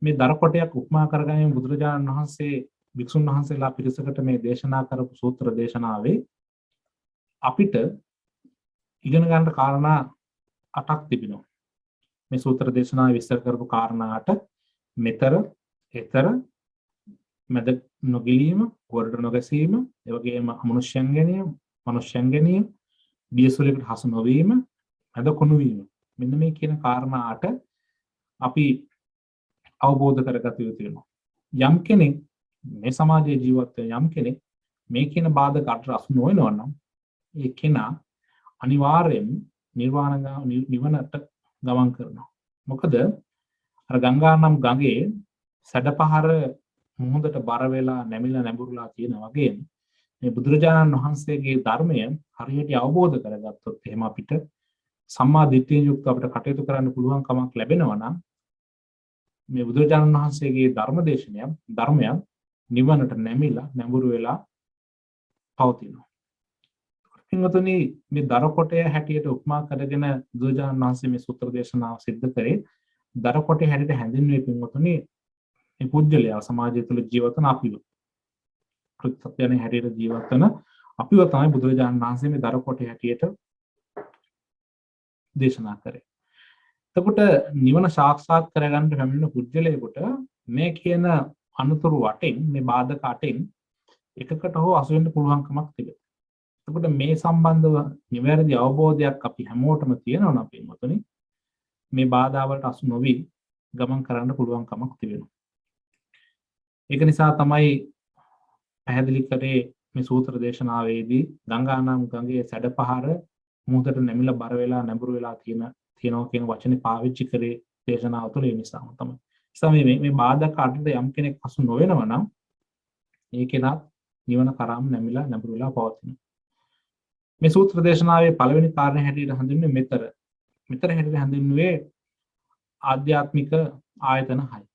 මේ දරකොටයක් උපමා කරගැනීම බුදුරජාණන් වහන්සේ වික්ෂුන් වහන්සේලා පිරිසකට මේ දේශනා කරපු සූත්‍ර දේශනාවේ අපිට ඉගෙන ගන්න කාරණා 8ක් තිබෙනවා. මේ සූත්‍ර දේශනාවේ විස්තර කරපු කාරණා 8 මෙතර, එතර, මැද නොගිලීම, ගොඩට නොගැසීම, ඒ වගේම අමනුෂ්‍යයන් ගැනීම, මනුෂ්‍යයන් ගැනීම, දියසුලයකට හසු නොවීම, මැද කුණු වීම. මෙන්න මේ කියන කාරණා 8 අපි අවබෝධ කරගත යුතු වෙනවා. යම් කෙනෙක් මේ සමාජයේ ජීවත් වෙන යම් කෙනෙක් මේ කියන බාධක අට අසු නොවනවා නම් ඒ කෙනා අනිවාර්යෙන් නිවනට ගමන් කරනවා. මොකද අර ගංගා නම් ගඟේ සැඩපහර මුහුදට බර වෙලා නැමිලා නැඹුරුලා තියෙන වගේ මේ බුදුරජාණන් වහන්සේගේ ධර්මය හරියට අවබෝධ කරගත්තොත් එහෙම අපිට සම්මා දිට්ඨියෙන් යුක්ත අපිට කටයුතු කරන්න පුළුවන් කමක් ලැබෙනවා නම් මේ බුදුරජාණන් වහන්සේගේ ධර්මයක් නිවනට නැමිලා නැඹුරු වෙලා පවතිනවා. පින්වතුනි මේ දරකොටය හැටියට උපමා කරගෙන බුදුරජාණන් වහන්සේ මේ සූත්‍ර දේශනාව සිද්ධ කරේ දරකොටය හැටියට හැඳින්වුවේ පින්වතුනි මේ පුජ්‍යලයා සමාජය තුළ ජීවත් වන අපිව. කෘත්‍යයන් හැටියට ජීවත් වන අපිව තමයි බුදුරජාණන් වහන්සේ මේ දරකොටය හැටියට දේශනා කරේ. එතකොට නිවන සාක්ෂාත් කරගන්න පැමිණෙන පුජ්‍යලයකට මේ කියන අනුතුරු වටින් මේ බාධක අටින් එකකට හෝ අසු වෙන්න පුළුවන්කමක් තිබෙනවා. එතකොට මේ සම්බන්ධව නිවැරදි අවබෝධයක් අපි හැමෝටම තියෙනවා නම් පින්වතුනි මේ බාධා වලට අසු නොවි ගමන් කරන්න පුළුවන් කමක් තිබෙනවා. ඒක නිසා තමයි පැහැදිලි කරේ මේ සූත්‍ර දේශනාවේදී ගංගානම් ගඟේ සැඩපහර මුහුදට නැමිලා බර වෙලා නැඹුරු වෙලා තියෙනවා කියන වචනේ පාවිච්චි කරේ දේශනාව තුළ. ඒ නිසාම තමයි. මේ බාධක අටට යම් කෙනෙක් අසු නොවෙනවා නම් ඒ කෙනා නිවන කරාම නැමිලා නැඹුරු වෙලා පවතිනවා. මේ සූත්‍ර දේශනාවේ පළවෙනි කාරණේ හැටියට හඳුන්වන්නේ මෙතර. මෙතර හැටියට හඳුන්වන්නේ ආධ්‍යාත්මික ආයතන 6.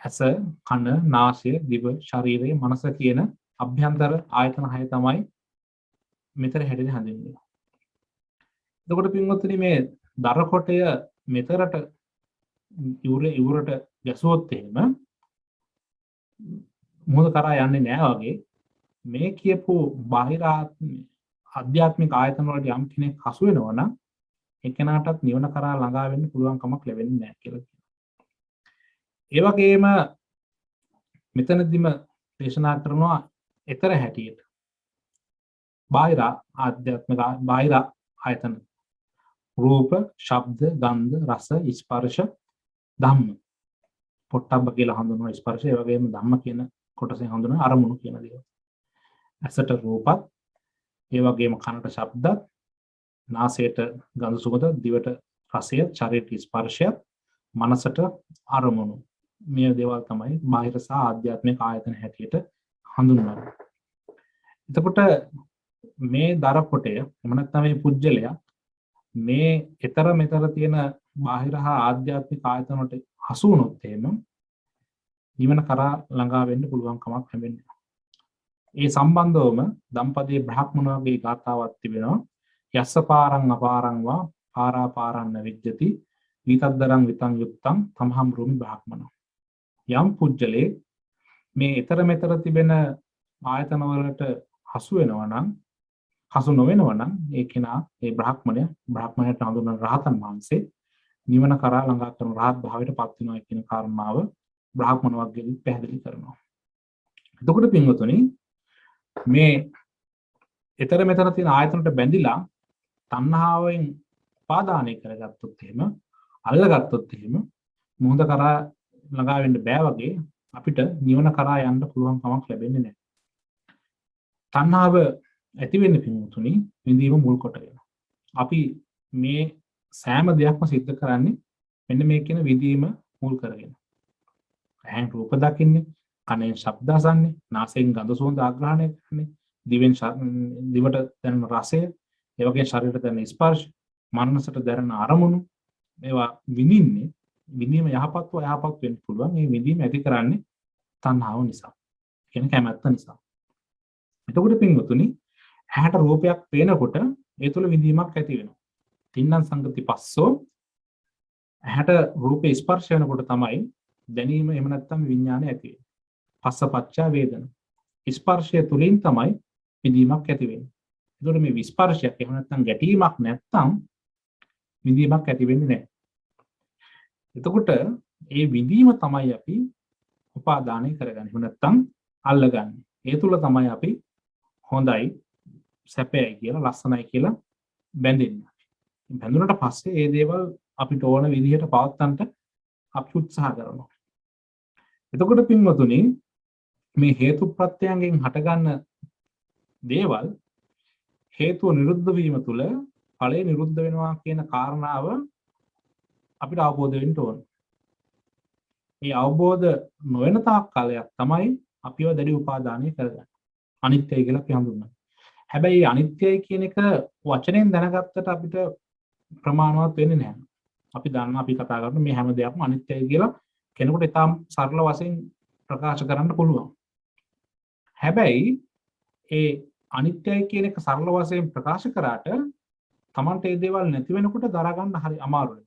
ඇස, කන, නාසය, දිව, ශරීරය, මනස කියන අභ්‍යන්තර ආයතන 6 තමයි මෙතර හැටියට හඳුන්වන්නේ. එතකොට පින්වත්නි මේ දරකොටය මෙතරට ඉවුරට ගැසුවොත් එහෙම මොහොත කරා යන්නේ නැහැ වගේ මේ කියපු බාහිර ආධ්‍යාත්මික ආයතන වලට යම් කෙනෙක් හසු වෙනවා නම් ඒ කෙනාටත් නිවන කරා ළඟා වෙන්න පුළුවන් කමක් ලැබෙන්නේ නැහැ කියලා කියනවා. ඒ වගේම මෙතනදිම දේශනා කරනවා ඊතර හැටියට බාහිර ආධ්‍යාත්මික බාහිර ආයතන රූප, ශබ්ද, ගන්ධ, රස, ස්පර්ශ, ධම්ම. පොට්ටබ්බ කියලා හඳුන්වන ස්පර්ශය, ඒ වගේම ධම්ම කියන කොටසෙන් හඳුන්වන අරමුණු කියන දේ. ඇසට රූපත්, ඒ වගේම කනට ශබ්දත්, නාසයට ගඳ සුවඳ, දිවට රසය, ශරීරයට ස්පර්ශය, මනසට අරමුණු. මේ දේවල් තමයි බාහිර සහ ආධ්‍යාත්මික ආයතන හැටියට හඳුන්වන්නේ. එතකොට මේ දරකොටය එහෙම නැත්නම් මේ පුජ්‍යලයා මේ ඊතර මෙතර තියෙන බාහිර හා ආධ්‍යාත්මික ආයතන වලට හසු වුණොත් එහෙම නිවන කරා ළඟා වෙන්න පුළුවන් කමක් ලැබෙන්නේ. ඒ සම්බන්ධවම දම්පදයේ බ්‍රාහ්මණවගේ ගාථාවක් තිබෙනවා. යස්ස පාරං අපාරං වා පාරා පාරන්න විජ්ජති විතද්දරං විතං යුක්තං තමහම් රූමි බ්‍රාහ්මණ. යම් පුජ්‍යලේ මේ ඊතර මෙතර තිබෙන ආයතන වලට හසු වෙනවා නම් හසු නොවෙනවා නම් ඒ කෙනා ඒ බ්‍රාහ්මණයට හඳුන්වන රහතන් වහන්සේ නිවන කරා ළඟා කරන රහත් භාවයට පත් වෙනවා කියන කාරණාව බ්‍රාහ්මණ වර්ගයෙන් පැහැදිලි කරනවා. එතකොට පින්වතුනි මේ ඊතර මෙතර තියෙන ආයතනට බැඳිලා තණ්හාවෙන් උපාදානය කරගත්තොත් එහෙම අල්ලගත්තොත් එහෙම මොහොත කරා ළඟා වෙන්න බෑ වගේ අපිට නිවන කරා යන්න පුළුවන් කමක් ලැබෙන්නේ නැහැ. තණ්හාව ඇති වෙන්නේ පින්වතුනි විඳීම මුල් කොටගෙන. අපි මේ සෑම දෙයක්ම සිද්ධ කරන්නේ මෙන්න මේ කියන විඳීම මුල් කරගෙන. ඇහෙන් රූප දකින්නේ, කනෙන් ශබ්ද අසන්නේ, නාසයෙන් ගඳ සුවඳ ආග්‍රහණය කරන්නේ, දිවෙන් දිවට දැනෙන රසය, ඒ වගේම ශරීරයට දැනෙන ස්පර්ශ, මනසට දැනෙන අරමුණු මේවා විඳින්නේ. විඳීම යහපත්ව යහපත් වෙන්න පුළුවන්. මේ විඳීම ඇති කරන්නේ තණ්හාව නිසා. කියන කැමැත්ත නිසා. එතකොට පින්වතුනි ඇහැට රූපයක් පේනකොට ඒ තුළ විඳීමක් ඇති වෙනවා. තින්නම් සංගති පස්සෝ ඇහැට රූපේ ස්පර්ශ වෙනකොට තමයි දැනීම එහෙම නැත්නම් විඥානය ඇති වෙන්නේ. පස්සපච්චා වේදන. ස්පර්ශය තුලින් තමයි විඳීමක් ඇති වෙන්නේ. ඒතකොට මේ විස්පර්ශයක් එහෙම නැත්නම් ගැටීමක් නැත්නම් විඳීමක් ඇති වෙන්නේ නැහැ. එතකොට ඒ විඳීම තමයි අපි උපාදානය කරගන්නේ. එහෙම නැත්නම් අල්ලගන්නේ. ඒ තුල තමයි අපි හොඳයි, සැපයි කියලා, ලස්සනයි කියලා බැඳෙන්නේ. බැඳුනට පස්සේ මේ දේවල් අපිට ඕන විදිහට පවත්වන්නට අපි උත්සාහ කරනවා. එතකොට පින්වතුනි මේ හේතු ප්‍රත්‍යයෙන් හටගන්න දේවල් හේතුව නිරුද්ධ වීම තුළ ඵලය නිරුද්ධ වෙනවා කියන කාරණාව අපිට අවබෝධ වෙන්න ඕන. මේ අවබෝධ නොවන තාක් කාලයක් තමයි අපිව දැඩි උපාදානය කරගන්නේ. අනිත්‍යයි කියලා අපි හඳුන්වනවා. හැබැයි අනිත්‍යයි කියන එක වචනෙන් දැනගත්තට අපිට ප්‍රමාණවත් වෙන්නේ නැහැ. අපි දන්නවා අපි කතා කරන මේ හැම දෙයක්ම අනිත්‍යයි කියලා කෙනෙකුට ඉතාම සරල වශයෙන් ප්‍රකාශ කරන්න පුළුවන්. හැබැයි ඒ අනිත්‍යයි කියන එක සරල වශයෙන් ප්‍රකාශ කරාට Tamante ඒ දේවල් නැති වෙනකොට දරා ගන්න හරි අමාරුයි.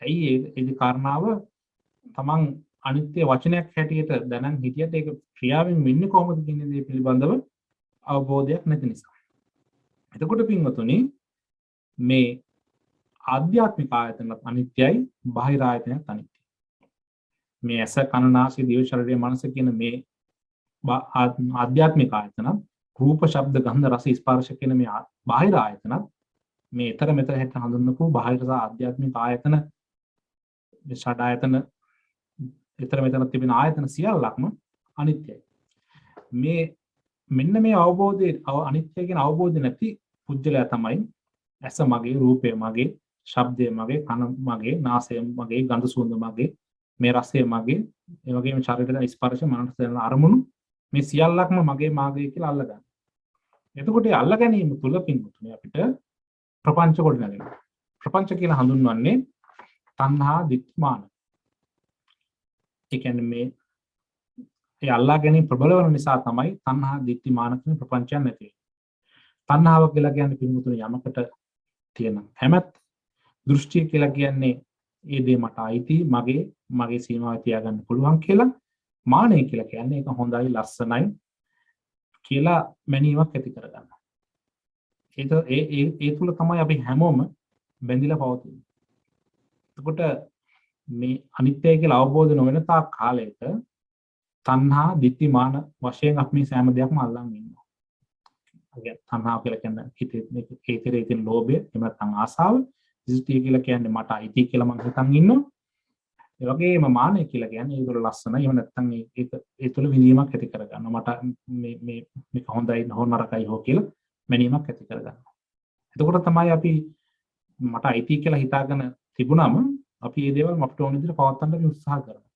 ඇයි ඒ කාරණාව තමන් අනිත්‍ය වචනයක් හැටියට දැනන් හිටියට ඒක ක්‍රියාවෙන් වෙන්නේ කොහොමද කියන දේ පිළිබඳව අවබෝධයක් නැති නිසා. එතකොට පින්වතුනි මේ ආධ්‍යාත්මික ආයතනත් අනිත්‍යයි, බාහිර ආයතනත් අනිත්‍යයි. මේ ඇස කන නාසය දිව ශරීරය මනස කියන මේ ආධ්‍යාත්මික ආයතනත් රූප ශබ්ද ගන්ධ රස ස්පර්ශ කියන මේ බාහිර ආයතනත් මේ ඊතර මෙතර හැට හඳුන්වපු බාහිර සහ ආධ්‍යාත්මික ආයතන මේ ෂඩ ආයතන ඊතර මෙතන තිබෙන ආයතන සියල්ලක්ම අනිත්‍යයි. මේ මෙන්න මේ අවබෝධයේ අනිත්‍ය කියන අවබෝධය නැති පුජ්‍යලයා තමයි ඇස මගේ, රූපය මගේ, ශබ්දය මගේ, කන මගේ, නාසය මගේ, ගඳ සුවඳ මගේ, මේ රසය මගේ, ඒ වගේම ශරීරයේ ස්පර්ශ මනස දැනෙන අරමුණු මේ සියල්ලක්ම මගේ මාගේ කියලා අල්ලගන්න. එතකොට ඒ අල්ල ගැනීම තුල පින්තුනේ අපිට ප්‍රපංච කොට නැගෙනවා. ප්‍රපංච කියලා හඳුන්වන්නේ තණ්හා දික්මාන. ඒ කියන්නේ මේ ඒ අල්ලා ගැනීම ප්‍රබල වෙන නිසා තමයි තණ්හා දික්මාන කියන ප්‍රපංචයන් නැති වෙන්නේ. තණ්හාව කියලා කියන්නේ පින්තුනේ යමකට තියෙන හැමත් දෘෂ්ටිය කියලා කියන්නේ ඒ දේ මට අයිති, මගේ සීමාව තියාගන්න පුළුවන් කියලා. මානය කියලා කියන්නේ ඒක හොඳයි, ලස්සනයි කියලා මැනීමක් ඇති කරගන්න. ඒ තුල තමයි අපි හැමෝම බැඳිලා පවතින්නේ. එතකොට මේ අනිත්‍යය කියලා අවබෝධ නොවන තාක් කාලයක තණ්හා දිට්ඨිමාන වශයෙන් අපි මේ සෑම දෙයක්ම අල්ලන් ඉන්නවා. තණ්හාව කියලා කියන්නේ හිතේ තියෙන ලෝභය, එහෙම නැත්නම් ආසාව. දිට්ඨිය කියලා කියන්නේ මට අයිති කියලා මං හිතන් ඉන්නවා. ඒ වගේම මානය කියලා කියන්නේ ඒක ලස්සනයි, එහෙම නැත්නම් ඒ තුළ විඳීමක් ඇති කරගන්නවා. මට මේක හොඳයි හෝ නරකයි හෝ කියලා මැනීමක් ඇති කරගන්නවා. එතකොට තමයි අපි මට අයිති කියලා හිතාගෙන තිබුණාම අපි මේ දේවල් අපිට ඕන විදිහට පවත්වන්න උත්සාහ කරනවා.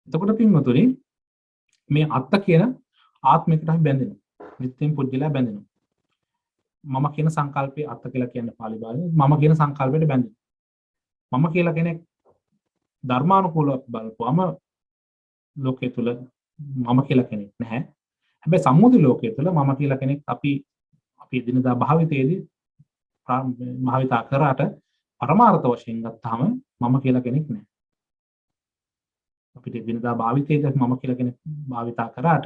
එතකොට පින්වතුනි මේ අත්ත කියන ආත්මයකට අපි බැඳෙනවා. නිත්‍යයෙන් පුජ්‍යලයා බැඳෙනවා. මම කියන සංකල්පයේ අත්ත කියලා කියන්නේ පාලි භාෂාවේ මම කියන සංකල්පයට බැඳෙනවා. මම කියලා කෙනෙක් ධර්මානුකූලව බලපුවම ලෝකයේ තුල මම කියලා කෙනෙක් නැහැ. හැබැයි සම්මුති ලෝකයේ තුල මම කියලා කෙනෙක් අපි එදිනදා භාවිතයේදී භාවිතා කරාට පරමාර්ථ වශයෙන් ගත්තාම මම කියලා කෙනෙක් නැහැ. අපිට එදිනදා භාවිතයේදී මම කියලා කෙනෙක් භාවිතා කරාට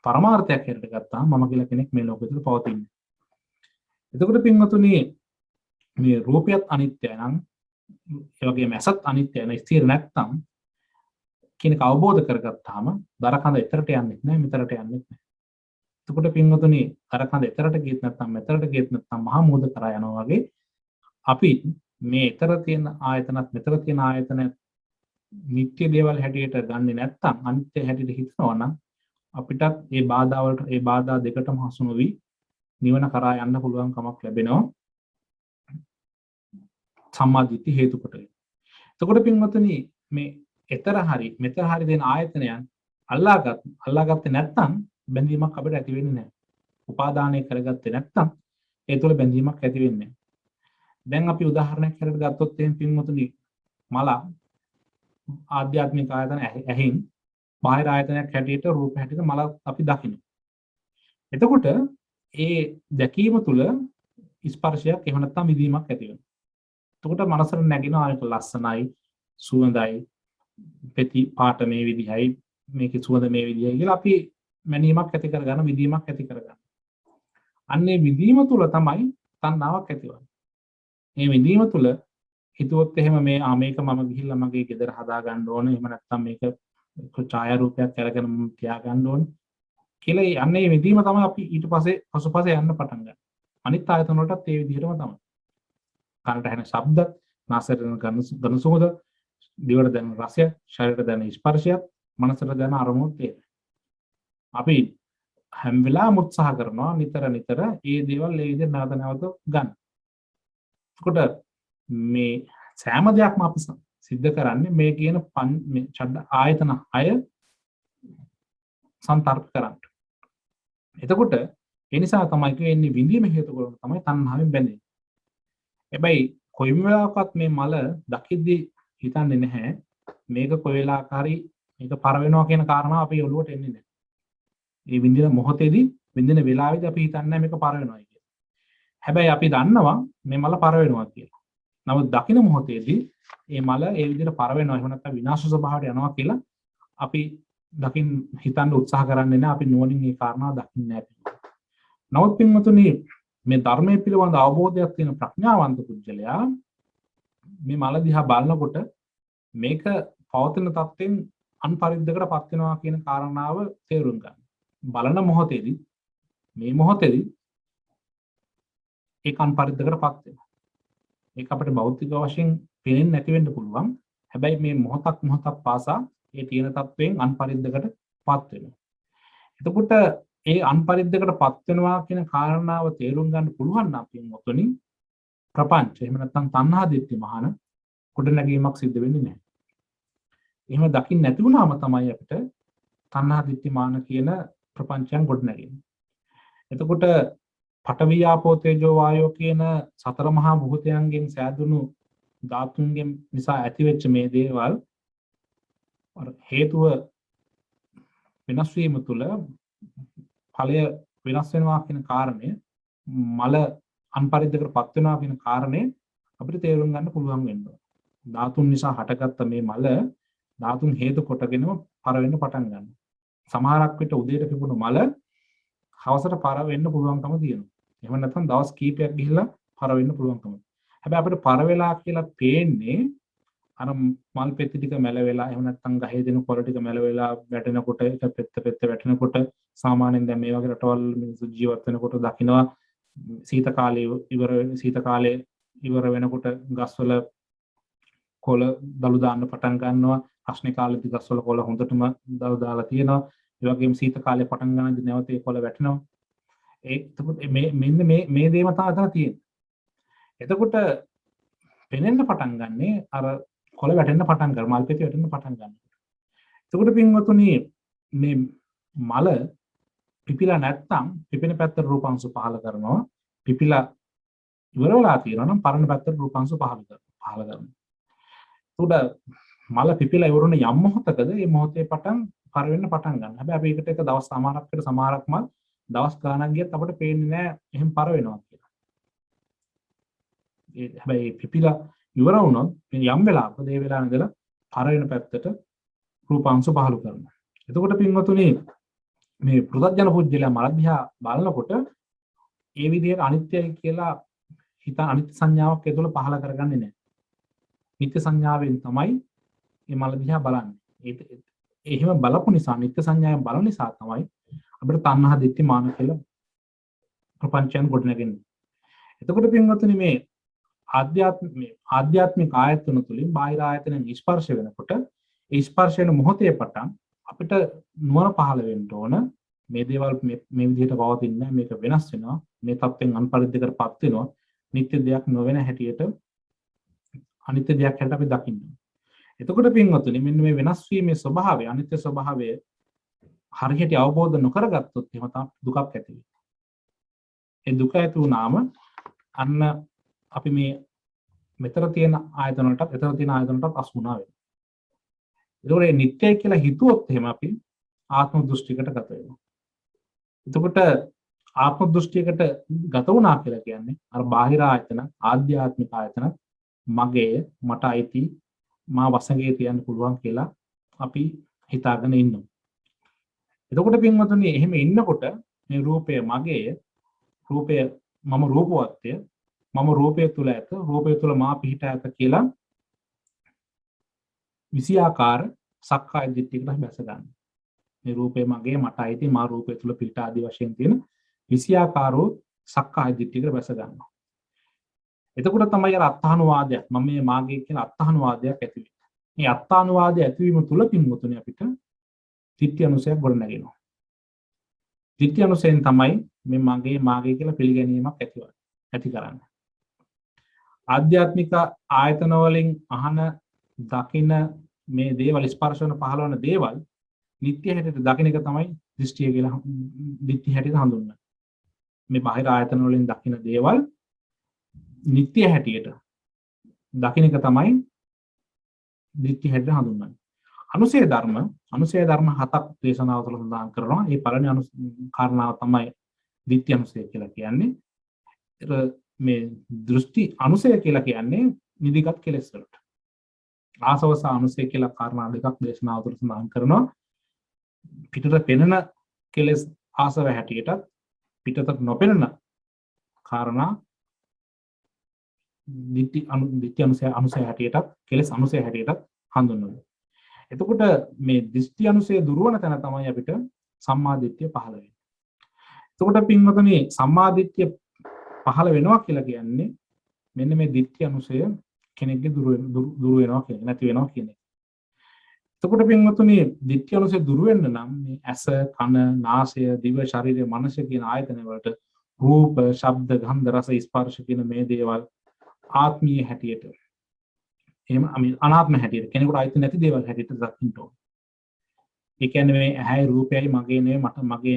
පරමාර්ථයක් හැටියට ගත්තාම මම කියලා කෙනෙක් මේ ලෝකෙ තුල පවතින්නේ. එතකොට පින්වතුනි මේ රූපයත් අනිත්‍යයි නම් ඒ වගේම ඇසත් අනිත්‍යයි නම් ස්ථිර නැත්නම් කෙනෙක් අවබෝධ කරගත්තාම දරකඳ එතරට යන්නේ නැහැ, මෙතරට යන්නේ නැහැ. එතකොට පින්වතුනි දරකඳ එතරට ගියත් නැත්නම් මෙතරට ගියත් නැත්නම් මහා මෝද කරා යනවා වගේ අපි මේ එතර තියෙන ආයතනත් මෙතර තියෙන ආයතන නිත්‍ය දේවල් හැටියට ගන්නෙ නැත්නම් අනිත්‍ය හැටියට හිතනවා නම් අපිටත් මේ බාධා දෙකටම හසු නොවි නිවන කරා යන්න පුළුවන් කමක් ලැබෙනවා. සම්මාදිට්ඨි හේතු කොටගෙන. එතකොට පින්වතුනි මේ ඊතර හරි මෙතර හරි දෙන ආයතනයන් අල්ලාගත්තේ නැත්නම් බැඳීමක් අපිට ඇති වෙන්නේ නැහැ. උපාදානය කරගත්තේ නැත්නම් ඒ තුළ බැඳීමක් ඇති වෙන්නේ නැහැ. දැන් අපි උදාහරණයක් හැටියට ගත්තොත් එහෙනම් පින්වතුනි මල ආධ්‍යාත්මික ආයතන ඇහින් බාහිර ආයතනයක් හැටියට රූප හැටියට මල අපි දකිනවා. එතකොට ඒ දැකීම තුළ ස්පර්ශයක් එහෙම නැත්නම් විදීමක් ඇති වෙනවා. එතකොට මනසට නැගිනවා ඒක ලස්සනයි, සුවඳයි, පෙති පාට මේ විදිහයි, මේකේ සුවඳ මේ විදිහයි කියලා අපි මැනීමක් ඇති කරගන්න, විදීමක් ඇති කරගන්න. අන්නේ විදීම තුළ තමයි තණ්හාවක් ඇතිවන්නේ. මේ විදීම තුළ හිතුවොත් එහෙම මේක මම ගිහිල්ලා මගේ ගෙදර හදා ගන්න ඕනේ, එහෙම නැත්නම් මේක ඡායාරූපයක් අරගෙන මම තියා ගන්න ඕනේ කියලා අන්නේ විදීම තමයි අපි ඊට පස්සේ පසුපස යන්න පටන් ගන්න. අනිත් ආයතන වලටත් ඒ විදිහටම තමයි. කනට ඇහෙන ශබ්ද, නාසයට ගඳ සුවඳ, දිවට දැනෙන රසය, ශරීරයට දැනෙන ස්පර්ශය, මනසට දැනෙන අරමුණු තියෙනවා. අපි හැම වෙලාවෙම උත්සාහ කරනවා නිතර මේ දේවල් ඒ විදිහට නැවත ගන්න. එතකොට මේ සෑම දෙයක්ම අපි සිද්ධ කරන්නේ මේ කියන ඡඩ ආයතන 6 සන්තර්ක කරන්න. එතකොට ඒ නිසා තමයි කියන්නේ විඳීම හේතු කරගෙන තමයි තණ්හාවෙන් බැඳෙන්නේ. හැබැයි කොයිම වෙලාවකත් මේ මල දකිද්දී හිතන්නේ නැහැ මේක කොයි වෙලාවක හරි මේක පර වෙනවා කියන කාරණාව අපේ ඔළුවට එන්නේ නැහැ. මේ විඳින මොහොතේදී විඳින වෙලාවේදී අපි හිතන්නේ මේක පර වෙනවා කියලා. හැබැයි අපි දන්නවා මේ මල පර වෙනවා කියලා. නමුත් දකින මොහොතේදී මේ මල ඒ විදිහට පර වෙනවා එහෙම නැත්නම් විනාශ ස්වභාවයට යනවා කියලා අපි දකින් හිතන්න උත්සාහ කරන්නේ නැහැ. අපි නුවණින් මේ කාරණාව දකින්නේ නැහැ. නමුත් පින්වතුනි මේ ධර්මයේ පිළිබඳ අවබෝධයක් තියෙන ප්‍රඥාවන්ත පුජ්‍යලයා මේ මල දිහා බලනකොට මේක පවතින තත්ත්වෙන් අන්පරිද්දකට පත් වෙනවා කියන කාරණාව තේරුම් ගන්න. බලන මොහොතේදී මේ මොහොතේදී ඒක අන්පරිද්දකට පත් වෙනවා. ඒක අපිට භෞතික වශයෙන් පේන්නේ නැති වෙන්න පුළුවන්. හැබැයි මේ මොහොතක් පාසා ඒ තියෙන තත්ත්වෙන් අන්පරිද්දකට පත් වෙනවා. එතකොට ඒ අන්පරිද්දකට පත් වෙනවා කියන කාරණාව තේරුම් ගන්න පුළුවන් නම් පින්වතුනි ප්‍රපංච එහෙම නැත්නම් තණ්හා දිට්ඨි මහාන ගොඩනැගීමක් සිද්ධ වෙන්නේ නැහැ. එහෙම දකින්න නැති වුණාම තමයි අපිට තණ්හා දිට්ඨි මාන කියන ප්‍රපංචයන් ගොඩනැගෙන්නේ. එතකොට පඨවි ආපෝ තේජෝ වායෝ කියන සතර මහා භූතයන්ගෙන් සෑදුණු ධාතුන්ගෙන් නිසා ඇතිවෙච්ච මේ දේවල් හේතුව වෙනස් වීම තුළ ඵලය වෙනස් වෙනවා කියන කාරණය මල අන්පරිද්දකට පත් වෙනවා කියන කාරණය අපිට තේරුම් ගන්න පුළුවන් වෙනවා. ධාතුන් නිසා හටගත්ත මේ මල ධාතුන් හේතු කොටගෙනම පර වෙන්න පටන් ගන්නවා. සමහරක් විට උදේට පිපුණු මල හවසට පර වෙන්න පුළුවන්කම තියෙනවා. එහෙම නැත්නම් දවස් කීපයක් ගිහිල්ලා පර වෙන්න පුළුවන්කම. හැබැයි අපිට පර වෙලා කියලා පේන්නේ අර මල් පෙති ටික මැල වෙලා එහෙම නැත්නම් ගහේ දෙන කොළ ටික මැල වෙලා වැටෙනකොට එක පෙත්ත වැටෙනකොට සාමාන්‍යයෙන් දැන් මේ වගේ රටවල් මිනිස්සු ජීවත් වෙනකොට දකිනවා සීත කාලේ ඉවර වෙනකොට ගස්වල කොළ දළු දාන්න පටන් ගන්නවා. අස්නේ කාලේදී ගස්වල කොළ හොඳටම දළු දාලා තියෙනවා. ඒ වගේම සීත කාලේ පටන් ගන්නදී නැවත ඒ කොළ වැටෙනවා. එතකොට මෙන්න මේ දේම තමයි තියෙන්නේ. එතකොට පෙනෙන්න පටන් ගන්නේ අර කොළ වැටෙන්න පටන් ගන්න මල් පෙති වැටෙන්න පටන් ගන්නවා. එතකොට පින්වතුනි මේ මල පිපිලා නැත්තම් පිපෙන පැත්තට රූපාංශ පහල කරනවා. පිපිලා ඉවර වෙලා තියෙනවා නම් පරණ පැත්තට රූපාංශ පහල කරනවා. උඩ මල පිපිලා ඉවරුන යම් මොහොතකද මේ මොහොතේ පටන් පර වෙන්න පටන් ගන්නවා. හැබැයි අපි ඒකට එක දවස් සමහරක් මල් දවස් ගාණක් ගියත් අපිට පේන්නේ නැහැ එහෙම පර වෙනවා කියලා. හැබැයි පිපිලා ඉවර වුණොත් යම් වෙලාවක ඒ වෙලාව ඉඳලා පර වෙන පැත්තට රූපාංශ පහළ කරනවා. එතකොට පින්වතුනි මේ පෘථග්ජන පුජ්‍යලයා මල දිහා බලනකොට ඒ විදිහට අනිත්‍යයි කියලා හිත අනිත්‍ය සංඥාවක් ඒ තුළ පහළ කරගන්නේ නැහැ. නිත්‍ය සංඥාවෙන් තමයි මේ මල දිහා බලන්නේ. එහෙම බලපු නිසා නිත්‍ය සංඥාවෙන් බලන නිසා තමයි අපිට තණ්හා දිට්ඨි මාන කියලා ප්‍රපංචයන් ගොඩනගෙන්නේ. එතකොට පින්වතුනි මේ ආධ්‍යාත්මික ආයතන තුලින් බාහිර ආයතනෙන් ස්පර්ශ වෙනකොට ඒ ස්පර්ශ වෙන මොහොතේ පටන් අපිට නුවණ පහළ වෙන්න ඕන මේ දේවල් මේ විදිහට පවතින්නේ මේක වෙනස් වෙනවා මේ තත්ත්වෙන් අන්පරිද්දකටපත් වෙනවා නිත්‍ය දෙයක් නොවන හැටියට අනිත්‍ය දෙයක් හැටියට අපි දකින්න. එතකොට පින්වතුනි මෙන්න මේ වෙනස් වීමේ ස්වභාවය අනිත්‍ය ස්වභාවය හරියට අවබෝධ නොකරගත්තොත් එහෙම තමයි දුකක් ඇති වෙන්නේ. ඒ දුක ඇති වුණාම අන්න අපි මේ මෙතර තියෙන ආයතන වලටත් එතර තියෙන ආයතන වලටත් අසුණා වෙනවා. ඒකෝර මේ නිත්‍යයි කියලා හිතුවොත් එහෙම අපි ආත්ම දෘෂ්ටියකට ගත වෙනවා. එතකොට ආත්ම දෘෂ්ටියකට ගත වුණා කියලා කියන්නේ අර බාහිර ආයතන ආධ්‍යාත්මික ආයතන මගේ මට අයිති මා වසඟේ තියන්න පුළුවන් කියලා අපි හිතාගෙන ඉන්නවා. එතකොට පින්වතුනි එහෙම ඉන්නකොට මේ රූපය මගේ රූපය මම රූපවත්ය මම රූපය තුල ඇත රූපය තුල මා පිහිට ඇත කියලා විෂයාකාර සක්කාය දිට්ඨියකට බැස ගන්න. මේ රූපය මගේ මට අයිති මා රූපය තුල පිහිට ආදී වශයෙන් තියෙන විෂයාකාරෝ සක්කාය දිට්ඨියකට බැස ගන්නවා. එතකොට තමයි අර අත්තානුවාදයක් මම මේ මාගේ කියන අත්තානුවාදයක් ඇති වෙන්නේ. මේ අත්තානුවාදය ඇතිවීම තුල පින්වතුනි අපිට ditthi අනුසයක් ගොඩ නැගෙනවා. ditthi අනුසයෙන් තමයි මේ මාගේ කියලා පිළිගැනීමක් ඇති කරන්නේ. ආධ්‍යාත්මික ආයතන වලින් අහන දකින මේ දේවල් ස්පර්ශ වන පහළවන දේවල් නිත්‍ය හැටියට දකින එක තමයි දෘෂ්ටිය කියලා දිට්ඨිය හැටියට හඳුන්වනවා. මේ බාහිර ආයතන වලින් දකින දේවල් නිට්ටය හැටියට දකින එක තමයි දිට්ඨිය හැටියට හඳුන්වන්නේ. අනුසය ධර්ම හතක් දේශනාව තුළ සඳහන් කරනවා. මේ පළවෙනි කාරණාව තමයි දිට්ඨි අනුසය කියලා කියන්නේ. මේ දෘෂ්ටි අනුසය කියලා කියන්නේ නිදිගත් කෙලෙස් වලට. ආසවස අනුසය කියලා කාරණා දෙකක් දේශනාව තුළ සඳහන් කරනවා. පිටට පෙනෙන කෙලෙස් ආසව හැටියටත් පිටට නොපෙනෙන කාරණා දිට්ඨි අනුසය හැටියටත් කෙලෙස් අනුසය හැටියටත් හඳුන්වනවා. එතකොට මේ දෘෂ්ටි අනුසය දුරවන තැන තමයි අපිට සම්මා දිට්ඨිය පහළ වෙන්නේ. එතකොට පින්වතුනි සම්මා දිට්ඨිය පහළ වෙනවා කියලා කියන්නේ මෙන්න මේ දිට්ඨි අනුසය කෙනෙක්ගේ දුර වෙනවා කියන නැති වෙනවා කියන එක. එතකොට පින්වතුනි දිට්ඨි අනුසය දුර වෙන්න නම් මේ ඇස, කන, නාසය, දිව, ශරීරය, මනස කියන ආයතන වලට රූප, ශබ්ද, ගන්ධ, රස, ස්පර්ශ කියන මේ දේවල් ආත්මීය හැටියට එහෙම අනාත්ම හැටියට කෙනෙකුට අයිති නැති දේවල් හැටියට දකින්න ඕන. ඒ කියන්නේ මේ ඇහැයි රූපයයි මගේ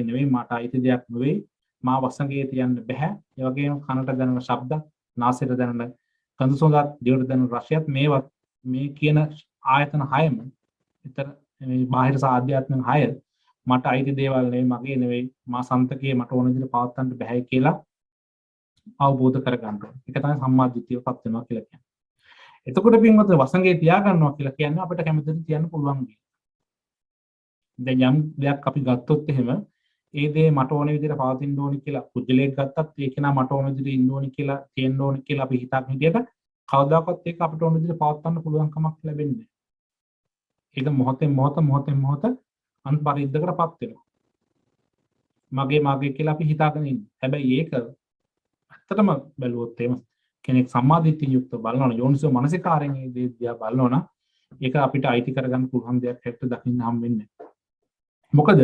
නෙවෙයි මට අයිති දෙයක් නෙවෙයි මා වසඟේ තියන්න බෑ. ඒ වගේම කනට දැනෙන ශබ්ද, නාසයට දැනෙන ගඳ සුවඳ, දිවට දැනෙන රසයත් මේවත් මේ කියන ආයතන හයම විතර මේ බාහිර සාධ්‍යාත්මික හය මට අයිති දේවල් නෙවෙයි මගේ නෙවෙයි මා සම්තකයේ මට ඕන විදිහට පවත්වන්න බෑ කියලා අවබෝධ කරගන්න ඕනේ. ඒක තමයි සම්මා දිට්ඨියපත් වෙනවා කියලා කියන්නේ. එතකොට පින්වත්නි වසඟේ තියා ගන්නවා කියලා කියන්නේ අපිට කැමතිද තියන්න පුළුවන් දෙයක්. දැන් යම් දෙයක් අපි ගත්තොත් එහෙම ඒ දේ මට ඕන විදිහට පවතින්න ඕනි කියලා කුජලයක් ගත්තත් ඒක නා මට ඕන විදිහට ඉන්න ඕනි කියලා තියෙන්න ඕනි කියලා අපි හිතක් හිටියට කවදාකවත් ඒක අපිට ඕන විදිහට පවත්වන්න පුළුවන් කමක් ලැබෙන්නේ නැහැ. ඒක මොහොතෙන් මොහොත අන්පරිද්දකටපත් වෙනවා. මගේ කියලා අපි හිතාගෙන ඉන්නේ. හැබැයි ඒක ඇත්තටම බැලුවොත් එහෙම කෙනෙක් සම්මාදිට්ඨිය යුක්ත බලනවා යෝනිසෝ මනසිකාරයෙන් මේ දේ දිහා බලනවා නම් ඒක අපිට අයිති කරගන්න පුළුවන් දෙයක් හැටියට දකින්න හම් වෙන්නේ. මොකද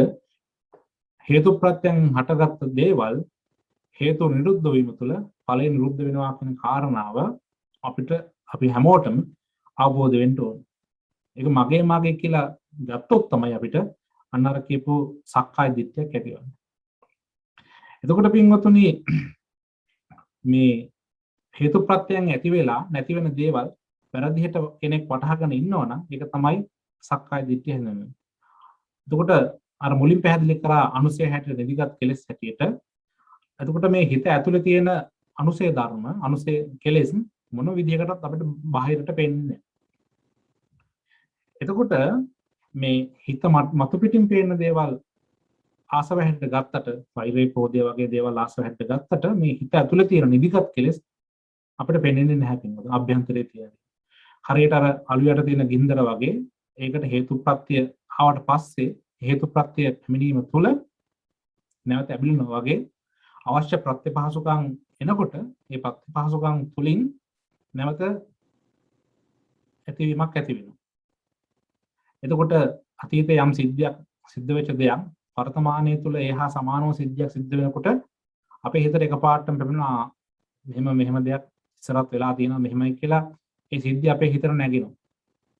හේතු ප්‍රත්‍යයෙන් හටගත්ත දේවල් හේතු නිරුද්ධ වීම තුළ ඵලය නිරුද්ධ වෙනවා කියන කාරණාව අපි හැමෝටම අවබෝධ වෙන්න ඕනේ. ඒක මගේ කියලා ගත්තොත් තමයි අපිට අන්න අර කියපු සක්කාය දිට්ඨියක් ඇති වෙන්නේ. එතකොට පින්වතුනි මේ හේතු ප්‍රත්‍යයෙන් ඇති වෙලා නැති වෙන දේවල් වැරදිහට කෙනෙක් වටහාගෙන ඉන්නවනම් ඒක තමයි සක්කාය දිට්ඨිය හැදෙන්නේ. එතකොට අර මුලින් පැහැදිලි කරා අනුසය හැටියට නිදිගත් කෙලෙස් හැටියට එතකොට මේ හිත ඇතුලේ තියෙන අනුසය ධර්ම අනුසය කෙලෙස් මොන විදිහකටත් අපිට බාහිරට පේන්නේ. එතකොට මේ හිත මතු පිටින් පේන දේවල් ආසව හැටියට ගත්තට වෛරේ ප්‍රෝධය වගේ දේවල් ආසව හැටියට ගත්තට මේ හිත ඇතුලේ තියෙන නිදිගත් කෙලෙස් අපිට පේන්නේ නැහැ පින්වතුනි. අභ්‍යන්තරයේ තියෙන. හරියට අර අලුයට තියෙන ගින්දර වගේ ඒකට හේතුප්‍රත්‍ය ආවට පස්සේ හේතුප්‍රත්‍ය පැමිණීම තුළ නැවත ඇවිලිනවා වගේ අවශ්‍ය ප්‍රත්‍යපහසුකම් එනකොට ඒ ප්‍රත්‍යපහසුකම් තුලින් නැවත ඇතිවීමක් ඇති වෙනවා. එතකොට අතීතයේ යම් සිද්ධියක් සිද්ධ වෙච්ච දෙයක් වර්තමානයේ තුල ඒහා සමානව සිද්ධියක් සිද්ධ වෙනකොට අපේ හිතට එකපාරටම පැමිණෙනවා මෙහෙම දෙයක් ඉස්සරහට වෙලා තියෙනවා මෙහෙමයි කියලා ඒ සිද්ධිය අපේ හිතට නැගෙනවා.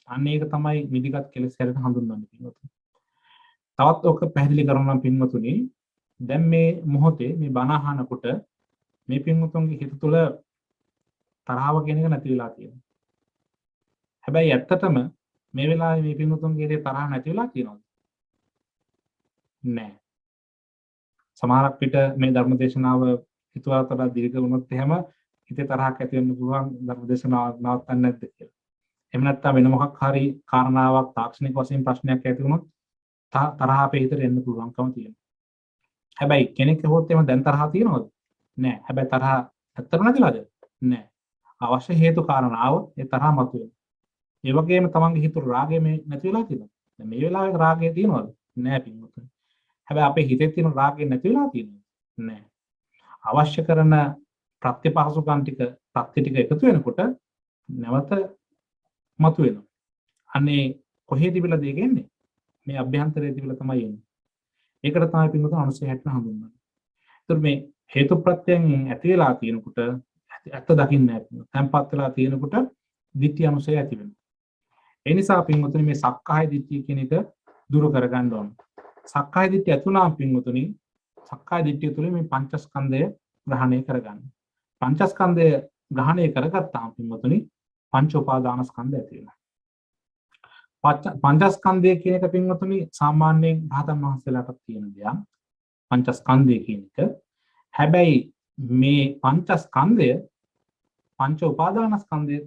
අන්න ඒක තමයි නිදිගත් කෙලෙස් හැටියට හඳුන්වන්නේ පින්වතුනි. තවත් ඔක පැහැදිලි කරනවා නම් පින්වතුනි දැන් මේ මොහොතේ මේ බණ අහනකොට මේ පින්වතුන්ගේ හිත තුළ තරහව කියන එක නැති වෙලා තියෙනවා. හැබැයි ඇත්තටම මේ වෙලාවේ මේ පින්වතුන්ගේ තරහ නැති වෙලා තියෙනවද? නෑ. සමහරක් පිට මේ ධර්ම දේශනාව හිතුවතට දීර්ඝ වුණොත් එහෙම හිතේ තරහක් ඇති වෙන්න පුළුවන් ධර්ම දේශනාව නවත්තන්න නැද්ද කියලා. එහෙම නැත්නම් වෙන මොකක් හරි කාරණාවක් තාක්ෂණික වශයෙන් ප්‍රශ්නයක් ඇති වුණොත් තරහ අපේ හිතට එන්න පුළුවන්කම තියෙනවා. හැබැයි කෙනෙක් හොත් එහෙම දැන් තරහ තියෙනවද? නෑ. හැබැයි තරහ ඇත්තම නැතිලාද? නෑ. අවශ්‍ය හේතු කාරණාව ඒ තරහ මතුවෙනවා. ඒ වගේම තමන්ගේ හිතේ රාගය මේ නැති වෙලා තියෙනවා. දැන් මේ වෙලාවේ රාගය තියෙනවද? නෑ පින්වතුනි. හැබැයි අපේ හිතේ තියෙන රාගය නැති වෙලා තියෙනවද? නෑ. අවශ්‍ය කරන ප්‍රත්‍යපහසුකම් ප්‍රත්‍ය ටික එකතු වෙනකොට නැවත මතුවෙනවා. අනේ කොහේ තිබිලාද ඒක එන්නේ? මේ අභ්‍යන්තරයේ තිබිලා තමයි එන්නේ. ඒකට තමයි පින්වතුනි අනුසය හැටියට හඳුන්වන්නේ. ඒතර මේ හේතු ප්‍රත්‍යයෙන් ඇති වෙලා තියෙනකොට ඇත්ත දකින්න නැහැ. තැම්පත් වෙලා තියෙනකොට ditthi අනුසය ඇති වෙනවා. ඒ නිසා පින්වතුනි මේ සක්කාය දිට්ඨිය කියන එක දුරු කරගන්න ඕන. සක්කාය දිට්ඨිය ඇතුණාම පින්වතුනි සක්කාය දිට්ඨිය තුළ මේ පංචස්කන්ධය ග්‍රහණය කරගන්න. පංචස්කන්ධය ග්‍රහණය කරගත්තාම පින්වතුනි පංච උපාදානස්කන්ධය ඇති වෙනවා. පංචස්කන්ධය කියන එක පින්වතුනි සාමාන්‍යයෙන් රහතන් වහන්සේලාට තියෙන දෙයක්. පංචස්කන්ධය කියන එක. හැබැයි මේ පංචස්කන්ධය පංච උපාදානස්කන්ධය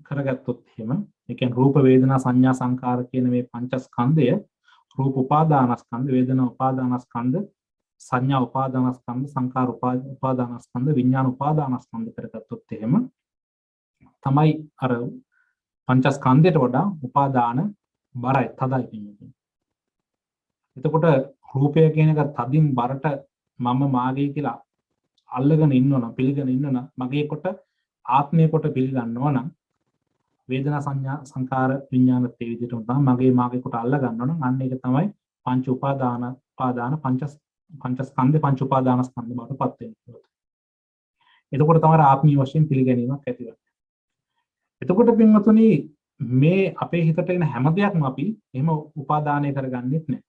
කරගත්තොත් එහෙම ඒ කියන්නේ රූප වේදනා සංඥා සංකාර කියන මේ පංචස්කන්ධය රූප උපාදානස්කන්ධ වේදනා උපාදානස්කන්ධ සංඥා උපාදානස්කන්ධ සංකාර උපාදානස්කන්ධ විඥාන උපාදානස්කන්ධ කරගත්තොත් එහෙම තමයි අර පංචස්කන්ධයට වඩා උපාදාන බරයි තදයි කියන්නේ. එතකොට රූපය කියන එක තදින් බරට මම මාගේ කියලා අල්ලගෙන ඉන්නවනම් පිළිගෙන ඉන්නවනම් මගේ කොට ආත්මය කොට පිළිගන්නවා නම් වේදනා සංඥා සංකාර විඥානත් ඒ විදිහටම තමයි මගේ මාගේ කොට අල්ල ගන්නවා නම් අන්න ඒක තමයි පංච උපාදාන පංචස්කන්ධ පංච උපාදානස්කන්ධ බවට පත් වෙන්නේ. එතකොට තමයි ආත්මීය වශයෙන් පිළිගැනීමක් ඇති වෙන්නේ. එතකොට පින්වතුනි මේ අපේ හිතට එන හැම දෙයක්ම අපි එහෙම උපාදානය කරගන්නෙත් නැහැ.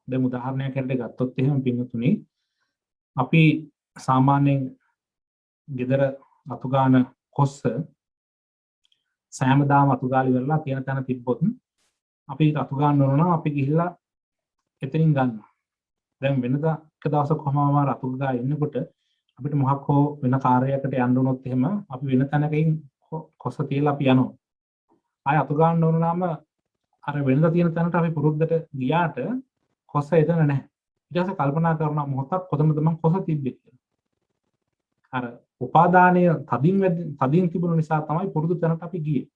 දැන් උදාහරණයක් හැටියට ගත්තොත් එහෙම පින්වතුනි අපි සාමාන්‍යයෙන් ගෙදර අතු ගන්න කොස්ස සෑමදාම අතු ගාලි වෙලා තියෙන තැන තිබ්බොත් අපි අතු ගන්න ඕන නම් අපි ගිහිල්ලා එතනින් ගන්නවා. දැන් වෙනදා එක දවසක් කොහමම අතු ගා ඉන්නකොට අපිට මොකක් හෝ වෙන කාර්යයකට යන්න උනොත් එහෙම අපි වෙන තැනකින් කොස්ස තියලා අපි යනවා. ආය අතු ගන්න ඕන නම් අර වෙනදා තියෙන තැනට අපි පුරුද්දට ගියාට කොස්ස එතන නැහැ. ඊට පස්සේ කල්පනා කරන මොහොතක් කොතනද මම කොස්ස තිබ්බේ කියලා. අර උපාදානීය තදින් තිබුණු නිසා තමයි පුරුදු තැනට අපි ගියේ.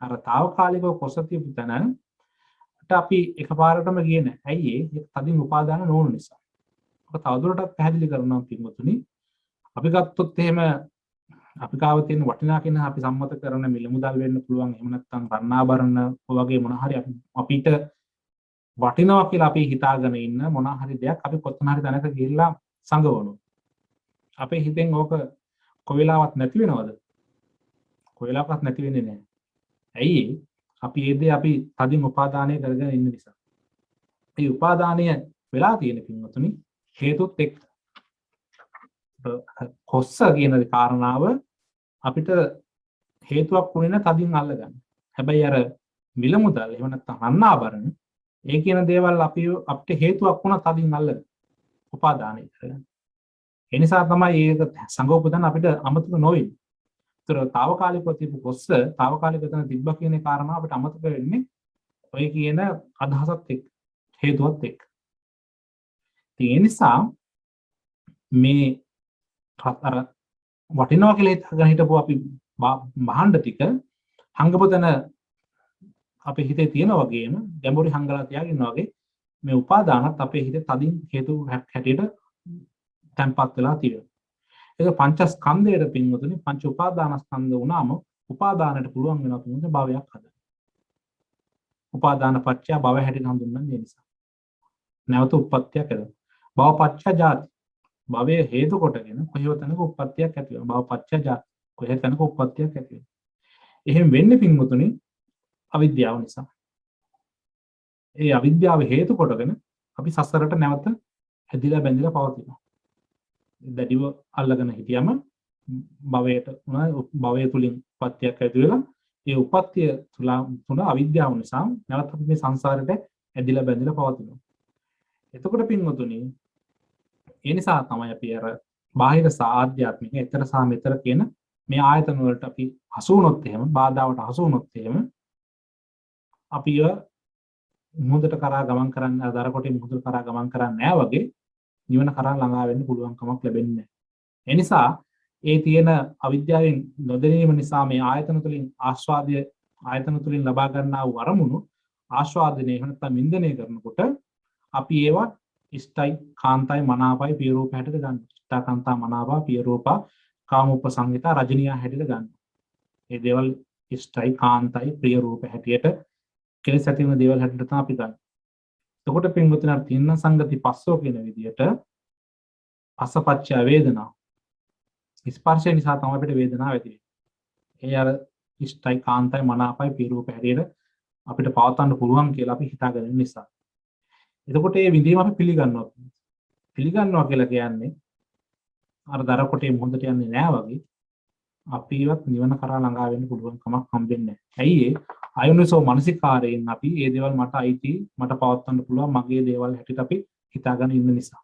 අර తాවකාලිකව කොස්ස තිබු තැනට අපි එකපාරටම ගියේ නැහැ. ඇයි ඒ තදින් උපාදාන නොවුණු නිසා. ඔක තවදුරටත් පැහැදිලි කරනවා පින්වතුනි. අපි ගත්තොත් එහෙම අපි ගාව තියෙන වටිනාකම අපි සම්මත කරන මිල මුදල් වෙන්න පුළුවන්. එහෙම නැත්නම් රණාභරණ වගේ මොන හරි අපිට වටිනවා කියලා අපි හිතාගෙන ඉන්න මොන හරි දෙයක් අපි කොතන හරි තැනක ගිහිල්ලා සංගවනවා. අපේ හිතෙන් ඕක කොවිලාවක් නැති වෙනවද? කොවිලාවක් නැති වෙන්නේ නැහැ. ඇයි? අපි ඒ දේ අපි තදින් උපාදානය කරගෙන ඉන්න නිසා. මේ උපාදානය වෙලා තියෙන පින්වතුනි හේතුත් එක්ක කොස්ස කියන කාරණාව අපිට හේතුවක් වුණේ තදින් අල්ලගන්න. හැබැයි අර මිල මුදල් එහෙම නැත්නම් රණාභරණ ඒ කියන දේවල් අපිට හේතුවක් වුණා තදින් අල්ලගන්න. උපාදානය කරගන්න. ඒ නිසා තමයි ඒක සංගෝපදන් අපිට අමතක නොවෙන්නේ. ඒතර తాවකාලිකව තිබු කොස්ස తాවකාලිකව තන තිබ්බ කියන කාරණාව අපිට අමතක වෙන්නේ ඔය කියන අදහසත් එක්ක හේතුවත් එක්ක. ඒ නිසා මේ අර වටිනවා කියලා හිතගෙන හිටපුව අපි භාණ්ඩ ටික හංගපතන අපේ හිතේ තියෙන වගේම ගැඹුරු හංගලා තියාගෙන වගේ මේ උපාදානත් අපේ හිතේ තදින් හේතු හැටියට තැන්පත් වෙලා තියෙනවා. ඒක පංචස්කන්ධයට පින්වතුනි පංච උපාදානස්කන්ධ වුණාම උපාදානයට පුළුවන් වෙනවා පින්වතුනි භවයක් හදන්න. උපාදාන පත්‍ය භව හැටියට හඳුන්වන්නේ නිසා. නැවත උප්පත්තියක් ඇති. භව පත්‍ය ජාති. භවයේ හේතු කොටගෙන කොහේ තැනක උප්පත්තියක් ඇති වෙනවා. භව පත්‍ය ජාති. කොහේ තැනක උප්පත්තියක් ඇති වෙනවා. එහෙම වෙන්නේ පින්වතුනි අවිද්‍යාව නිසා. ඒ අවිද්‍යාව හේතු කොටගෙන අපි සසරට නැවත හැදිලා බැඳිලා පවතිනවා. දැඩිව අල්ලගෙන හිටියම භවය තුලින් උප්පත්තියක් ඇති වෙලා ඒ උප්පත්තිය තුල අවිද්‍යාව නිසා නැවත අපි මේ සංසාරෙට ඇදිලා බැඳිලා පවතිනවා. එතකොට පින්වතුනි ඒ නිසා තමයි අපි අර බාහිර ආධ්‍යාත්මික ඊතර සහ මෙතර කියන මේ ආයතන වලට අපි හසු වුණොත් එහෙම බාධාවට හසු වුණොත් එහෙම අපිව මුහුදට කරා ගමන් කරන්න අදාර කොටේ මුහුදට කරා ගමන් කරන්නේ නැහැ වගේ නිවන කරා ළඟා වෙන්න පුළුවන් කමක් ලැබෙන්නේ නැහැ. ඒ නිසා ඒ තියෙන අවිද්‍යාවෙන් නොදැනීම නිසා මේ ආයතන තුලින් ආයතන තුලින් ලබා ගන්නා වූ අරමුණු ආස්වාදනය එහෙම නැත්නම් වින්දනය කරනකොට අපි ඒවා ඉෂ්ටයි කාන්තයි මනාපයි පිය රූප හැටියට ගන්නවා. ඉෂ්ඨා කාන්තා මනාපා පිය රූපා කාමෝපසංගිතා රජනීය හැටියට ගන්නවා. මේ දේවල් ඉෂ්ටයි කාන්තයි ප්‍රිය රූප හැටියට කෙලෙස් ඇති වෙන දේවල් හැටියට තමයි අපි ගන්න. එතකොට පින්වතුනි තින්න සංගති පස්සෝ කියන විදිහට පස්සපච්චය වේදනා ස්පර්ශය නිසා තමයි අපිට වේදනාව ඇති වෙන්නේ. ඒ අර ඉෂ්ටයි කාන්තයි මනාපයි පිය රූප හැටියට අපිට පවත්වන්න පුළුවන් කියලා අපි හිතාගෙන ඉන්න නිසා. එතකොට මේ විඳීම අපි පිළිගන්නවා. පිළිගන්නවා කියලා කියන්නේ අර දර කොටේ මොහොතට යන්නේ නෑ වගේ අපිවත් නිවන කරා ළඟා වෙන්න පුළුවන් කමක් හම්බෙන්නේ නැහැ. ඇයි ඒ? අයෝනිසෝ මනසිකාරයෙන් අපි මේ දේවල් මට අයිති මට පවත්වන්න පුළුවන් මගේ දේවල් හැටියට අපි හිතාගෙන ඉන්න නිසා.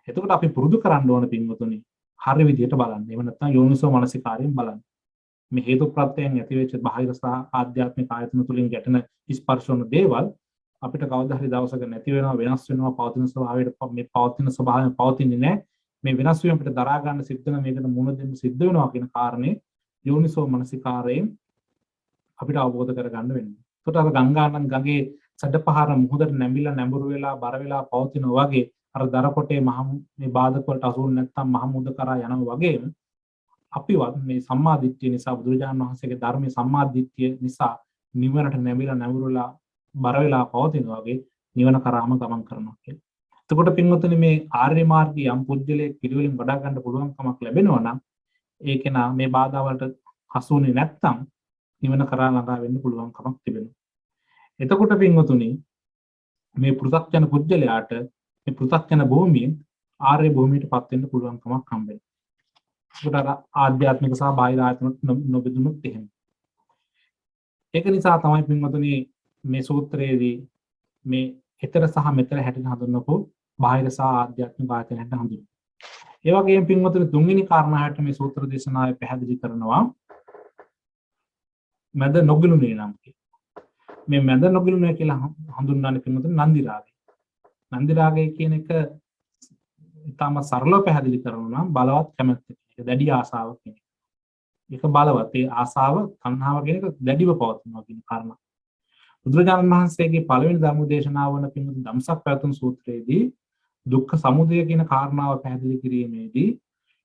එතකොට අපි පුරුදු කරන්න ඕන පින්වතුනි හරි විදියට බලන්න. එහෙම නැත්නම් යෝනිසෝ මනසිකාරයෙන් බලන්න. මේ හේතු ප්‍රත්‍යයෙන් ඇතිවෙච්ච බාහිර සහ ආධ්‍යාත්මික ආයතන තුලින් ගැටෙන ස්පර්ශ වන දේවල් අපිට කවදා හරි දවසක නැති වෙනවා වෙනස් වෙනවා පවතින ස්වභාවයට මේ පවතින ස්වභාවයෙන් පවතින්නේ නැහැ. මේ වෙනස් වීම අපිට දරා ගන්න සිද්ධ වෙන මේකට මුහුණ දෙන්න සිද්ධ වෙනවා කියන කාරණේ යෝනිසෝ මනසිකාරයෙන් අපිට අවබෝධ කරගන්න වෙනවා. ඒකට අර ගංගානම් ගඟේ සැඩපහර මුහුදට නැඹිලා නැඹුරු වෙලා බර වෙලා පවතිනවා වගේ අර දර කොටේ මේ බාධක වලට අසු නැත්නම් මහ මුහුද කරා යනවා වගේම අපිවත් මේ සම්මා දිට්ඨිය නිසා බුදුරජාණන් වහන්සේගේ ධර්මයේ සම්මා දිට්ඨිය නිසා නිවනට නැඹිලා නැඹුරුලා බර වෙලා පවතිනවා වගේ නිවන කරාම ගමන් කරනවා කියලා. එතකොට පින්වතුනි මේ ආර්ය මාර්ගයේ යම් පුජ්‍යලයේ පිළිවෙලින් වඩා ගන්න පුළුවන්කමක් ලැබෙනවා නම් ඒක නා මේ බාධා වලට හසුුනේ නැත්තම් නිවන කරා ළඟා වෙන්න පුළුවන්කමක් තිබෙනවා. එතකොට පින්වතුනි මේ පෘථග්ජන පුජ්‍යලයාට මේ පෘථග්ජන භූමියෙන් ආර්ය භූමියටපත් වෙන්න පුළුවන්කමක් හම්බෙනවා. ඒකට අර ආධ්‍යාත්මික සහ බාහිර ආයතන නොබෙදුනොත් එහෙම. ඒක නිසා තමයි පින්වතුනි මේ සූත්‍රයේදී මේ හෙතර සහ මෙතර හැටියට හඳුන්වපු බාහිර සහ ආධ්‍යාත්මික ආයතන හැටියට හඳුන්වනවා. ඒ වගේම පින්වතුනි තුන්වෙනි කාරණාවට මේ සූත්‍ර දේශනාවේ පැහැදිලි කරනවා මැද නොගිලුනේ නම් මේ මැද නොගිලුනේ කියලා හඳුන්වන්නේ පින්වතුනි නන්දි රාගය. නන්දි රාගය කියන එක ඊටම සරලව පැහැදිලි කරනවා නම් බලවත් කැමැත්ත කියන එක දැඩි ආසාව කියන එක. ඒක බලවත් ඒ ආසාව තණ්හාව කියන එක දැඩිව පවතිනවා කියන කාරණා. බුදුරජාණන් වහන්සේගේ පළවෙනි ධර්ම දේශනාව වන පින්වතුනි ධම්සක් පැවතුම් සූත්‍රයේදී දුක්ඛ සමුදය කියන කාරණාව පැහැදිලි කිරීමේදී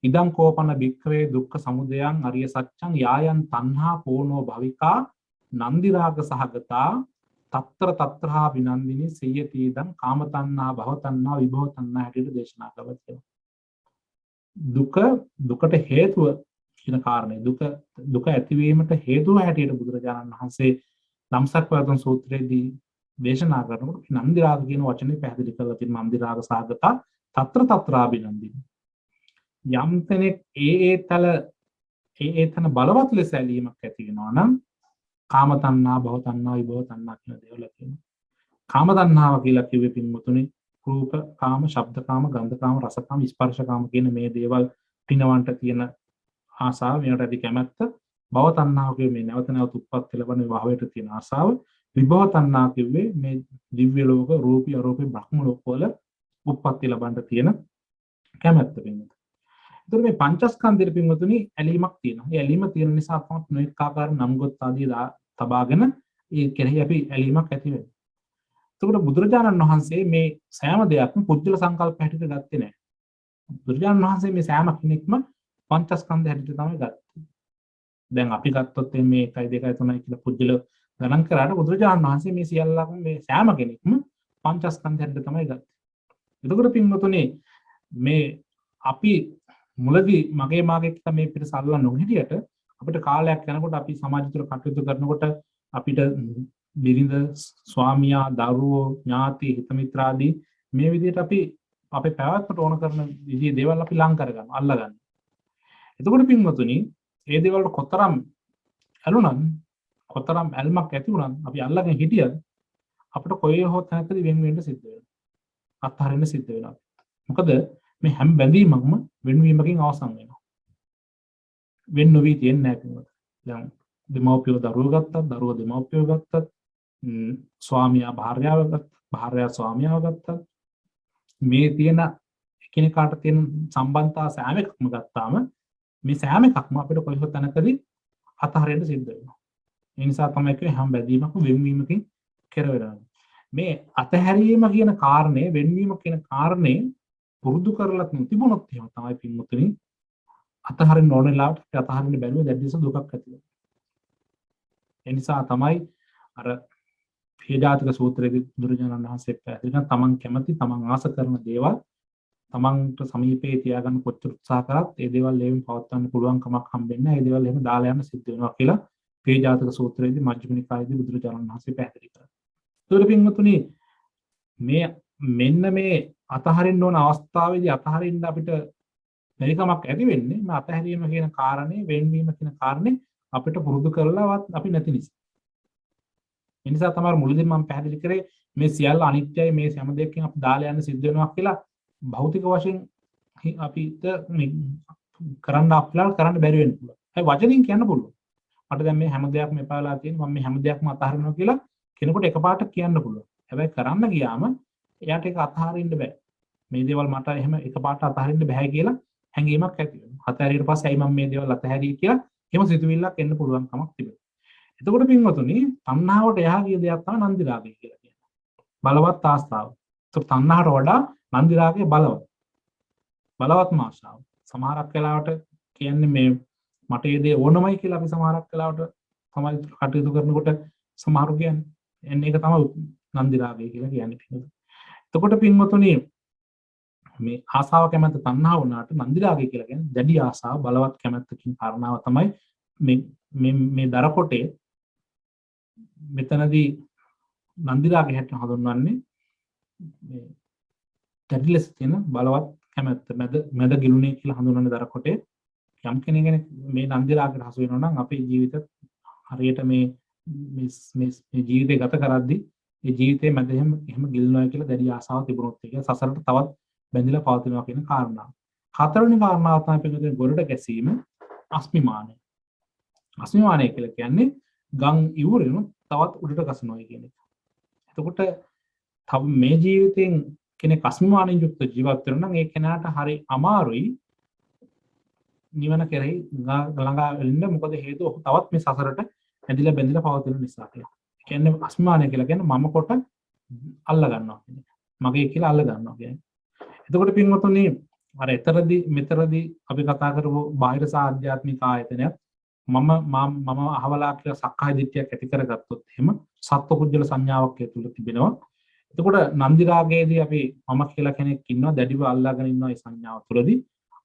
ඉදං කෝපන භික්ඛවේ දුක්ඛ සමුදයං අරිය සත්‍යං යායන් තණ්හා පෝනෝ භවිකා නන්දි රාග සහගතා తත්‍ර తත්‍රහා විනන්දිනී සියති ඉදං කාම තණ්හා භව තණ්හා විභව තණ්හා හැටියට දේශනා කරලා තියෙනවා. දුකට හේතුව කියන කාරණේ දුක ඇතිවීමට හේතුව හැටියට බුදුරජාණන් වහන්සේ ධම්සක් පැවතුම් සූත්‍රයේදී දේශනා කරනකොට නන්දි රාග කියන වචනේ පැහැදිලි කරලා තියෙනවා. නන්දි රාග සහගතා తත්‍ර తත්‍රා විනන්දිනී යම් තැනෙක් ඒ තන බලවත් ලෙස ඇලීමක් ඇති වෙනවා නම් කාම තණ්හා භව තණ්හා විභව තණ්හා කියන දේවල් තියෙනවා. කාම තණ්හාව කියලා කිව්වේ පින්වතුනි රූප කාම, ශබ්ද කාම, ගන්ධ කාම, රස කාම, ස්පර්ශ කාම කියන මේ දේවල් පිනවන්ට තියෙන ආසාව, මේවට ඇති කැමැත්ත. භව තණ්හාව කිව්වේ මේ නැවත නැවත උත්පත්ති ලැබෙන භවයට තියෙන ආසාව. විභව තණ්හා කිව්වේ මේ දිව්‍ය ලෝක, රූපී, අරූපී, බ්‍රහ්ම ලෝක වල උත්පත්ති ලබන්න තියෙන කැමැත්ත පින්වතුනි. එතකොට මේ පංචස්කන්ධෙට පින්වතුනි ඇලීමක් තියෙනවා. ඒ ඇලීම තියෙන නිසා අපට නොඑක ආකාර නම් ගොත් ආදී තබාගෙන ඒ කෙරෙහි අපි ඇලීමක් ඇති වෙනවා. එතකොට බුදුරජාණන් වහන්සේ මේ සෑම දෙයක්ම පුජ්‍යල සංකල්ප හැටියට ගත්තේ නැහැ. බුදුරජාණන් වහන්සේ මේ සෑම කෙනෙක්ම පංචස්කන්ධ හැටියට තමයි ගත්තේ. දැන් අපි ගත්තොත් මේ 1 2 3 කියලා පුජ්‍යල ගණන් කරාට බුදුරජාණන් වහන්සේ මේ සියල්ලක්ම මේ සෑම කෙනෙක්ම පංචස්කන්ධ හැටියට තමයි ගත්තේ. එතකොට පින්වතුනි මේ අපි මුලදී මගේ මාගේ මේ පිටස අල්ලලා නොහිටියට අපිට කාලයක් යනකොට අපි සමාජ තුළ කටයුතු කරනකොට අපිට බිරිඳ, ස්වාමියා, දරුවෝ, ඥාති, හිත මිත්‍රාදී මේ විදිහට අපි අපේ පැවැත්මට ඕන කරන විදිහේ දේවල් අපි ලං කරගන්නවා, අල්ලගන්නවා. එතකොට පින්වතුනි, මේ දේවල් කොතරම් ඇලුනත්, කොතරම් ඇල්මක් ඇති වුණත් අපි අල්ලගෙන හිටියද අපිට කොහේ හෝ තැනකදී වෙන වෙන්න සිද්ධ වෙනවා. අත්හරින්න සිද්ධ වෙනවා. මොකද මේ හැම බැඳීමක්ම වෙනවීමකින් අවසන් වෙනවා. වෙන නොවි තියන්නේ නැහැ කිව්වොත්. දැන් දෙමව්පියෝ දරුවෝ ගත්තත්, දරුවෝ දෙමව්පියෝ ගත්තත්, ස්වාමියා භාර්යාව ගත්තත්, භාර්යාව ස්වාමියාව ගත්තත් මේ තියෙන එකිනෙකාට තියෙන සම්බන්ධතා සෑම එකක්ම ගත්තාම මේ සෑම එකක්ම අපිට කොහොම තැනකදී අතහරින්න සිද්ධ වෙනවා. ඒ නිසා තමයි කිව්වේ හැම බැඳීමක්ම වෙනවීමකින් කෙරවෙනවා. මේ අතහැරීම කියන කාරණේ, වෙනවීම කියන කාරණේ පුරුදු කරලත් තිබුණොත් එහෙම තමයි පින්වතුනි අතහරින්න ඕන වෙලාවට අතහරින්න බැරුව දැඩිස දුකක් ඇති වෙනවා. ඒ නිසා තමයි අර හේජාතක සූත්‍රයේදී බුදුරජාණන් වහන්සේ පැහැදිලි කරන තමන් කැමති, තමන් ආස කරන දේවල් තමන්ට සමීපේ තියාගන්න කොච්චර උත්සාහ කරත් ඒ දේවල් ලේවින් පවත්වන්න පුළුවන් කමක් හම්බෙන්නේ නැහැ. ඒ දේවල් එහෙම දාලා යන්න සිද්ධ වෙනවා කියලා හේජාතක සූත්‍රයේදී මජ්ක්‍ධිම නිකායේදී බුදුරජාණන් වහන්සේ පැහැදිලි කරා. ඒතර පින්වතුනි මේ මෙන්න මේ අතහරින්න ඕන අවස්ථාවේදී අතහරින්න අපිට බැරිකමක් ඇති වෙන්නේ මේ අතහැරීම කියන කාරණේ වෙන්වීම කියන කාරණේ අපිට පුරුදු කරලාවත් අපි නැති නිසා. ඒ නිසා තමයි මුලදී මම පැහැදිලි කරේ මේ සියල්ල අනිත්‍යයි මේ හැම දෙයක්ම අපි දාලා යන්න සිද්ධ වෙනවා කියලා භෞතික වශයෙන් අපිට කරන්න අප්ලාල් කරන්න බැරි වෙන්න පුළුවන්. ඒ වචනින් කියන්න පුළුවන්. මට දැන් මේ හැම දෙයක්ම එපා වෙලා තියෙනවා මම මේ හැම දෙයක්ම අතහරිනවා කියලා කෙනෙකුට එකපාරට කියන්න පුළුවන්. හැබැයි කරන්න ගියාම එයාට ඒක අතහරින්න බෑ. මේ දේවල් මට එහෙම එකපාරට අතහරින්න බෑ කියලා හැඟීමක් ඇති වෙනවා. අතහැරියට පස්සේ ඇයි මම මේ දේවල් අතහැරියේ කියලා එහෙම සිතුවිල්ලක් එන්න පුළුවන් කමක් තිබෙනවා. එතකොට පින්වතුනි තණ්හාවට එහා ගිය දෙයක් තමයි නන්දි රාගය කියලා කියන්නේ. බලවත් ආස්තාව. ඒක තණ්හාවට වඩා නන්දි රාගය බලවත් මාශාව. සමහරක් වෙලාවට කියන්නේ මේ මට ඒ දේ ඕනමයි කියලා අපි සමහරක් වෙලාවට තමයි කටයුතු කරනකොට සමහරු කියන්නේ එන්නේ ඒක තමයි නන්දි රාගය කියලා කියන්නේ පින්වතුනි. එතකොට පින්වතුනි මේ ආසාව කැමැත්ත තණ්හාව වුණාට නන්දි රාගය කියලා කියන්නේ දැඩි ආසාව බලවත් කැමැත්තකින් කාරණාව තමයි මේ දරකොටේ මෙතනදී නන්දි රාගය හැටියට හඳුන්වන්නේ මේ දැඩි ලෙස තියෙන බලවත් කැමැත්ත මැද ගිලුනේ කියලා හඳුන්වන දරකොටේ යම් කෙනෙක් මේ නන්දි රාගයට හසු වෙනවා නම් අපේ ජීවිත හරියට මේ ජීවිතය ගත කරද්දී ඒ ජීවිතේ මැද එහෙම ගිලනවා කියලා දැඩි ආසාවක් තිබුණොත් ඒක සසරට තවත් බැඳිලා පවතිනවා කියන කාරණාව. හතරවෙනි කාරණාව තමයි පිළිගන්නේ ගොරට ගැසීම අස්මිමානය. අස්මිමානය කියලා කියන්නේ ගම් ඉවුරෙනු තවත් උඩට ගසනවා කියන එක. එතකොට තව මේ ජීවිතෙන් කෙනෙක් අස්මිමානයෙන් යුක්ත ජීවත් වෙනවා නම් ඒ කෙනාට හරි අමාරුයි නිවන කෙරෙහි ළඟා වෙන්න. මොකද හේතුව ඔහු තවත් මේ සසරට ඇදිලා බැඳිලා පවතින නිසා කියලා. ඒ කියන්නේ අස්මිමානය කියලා කියන්නේ මම කොට අල්ල ගන්නවා කියන්නේ. මගේ කියලා අල්ල ගන්නවා කියන්නේ. එතකොට පින්වතුනි අර මෙතරදී අපි කතා කරපු බාහිර සාධ්‍යාත්මික ආයතනයක් මම අහවලා කියලා සක්කාය දිට්ඨියක් ඇති කරගත්තොත් එහෙම සත්පුද්ගල සංඥාවක් ඒ තුල තිබෙනවා. එතකොට නන්දි රාගයේදී අපි මම කියලා කෙනෙක් ඉන්නවා දැඩිව අල්ලාගෙන ඉන්නවා ඒ සංඥාව තුළදී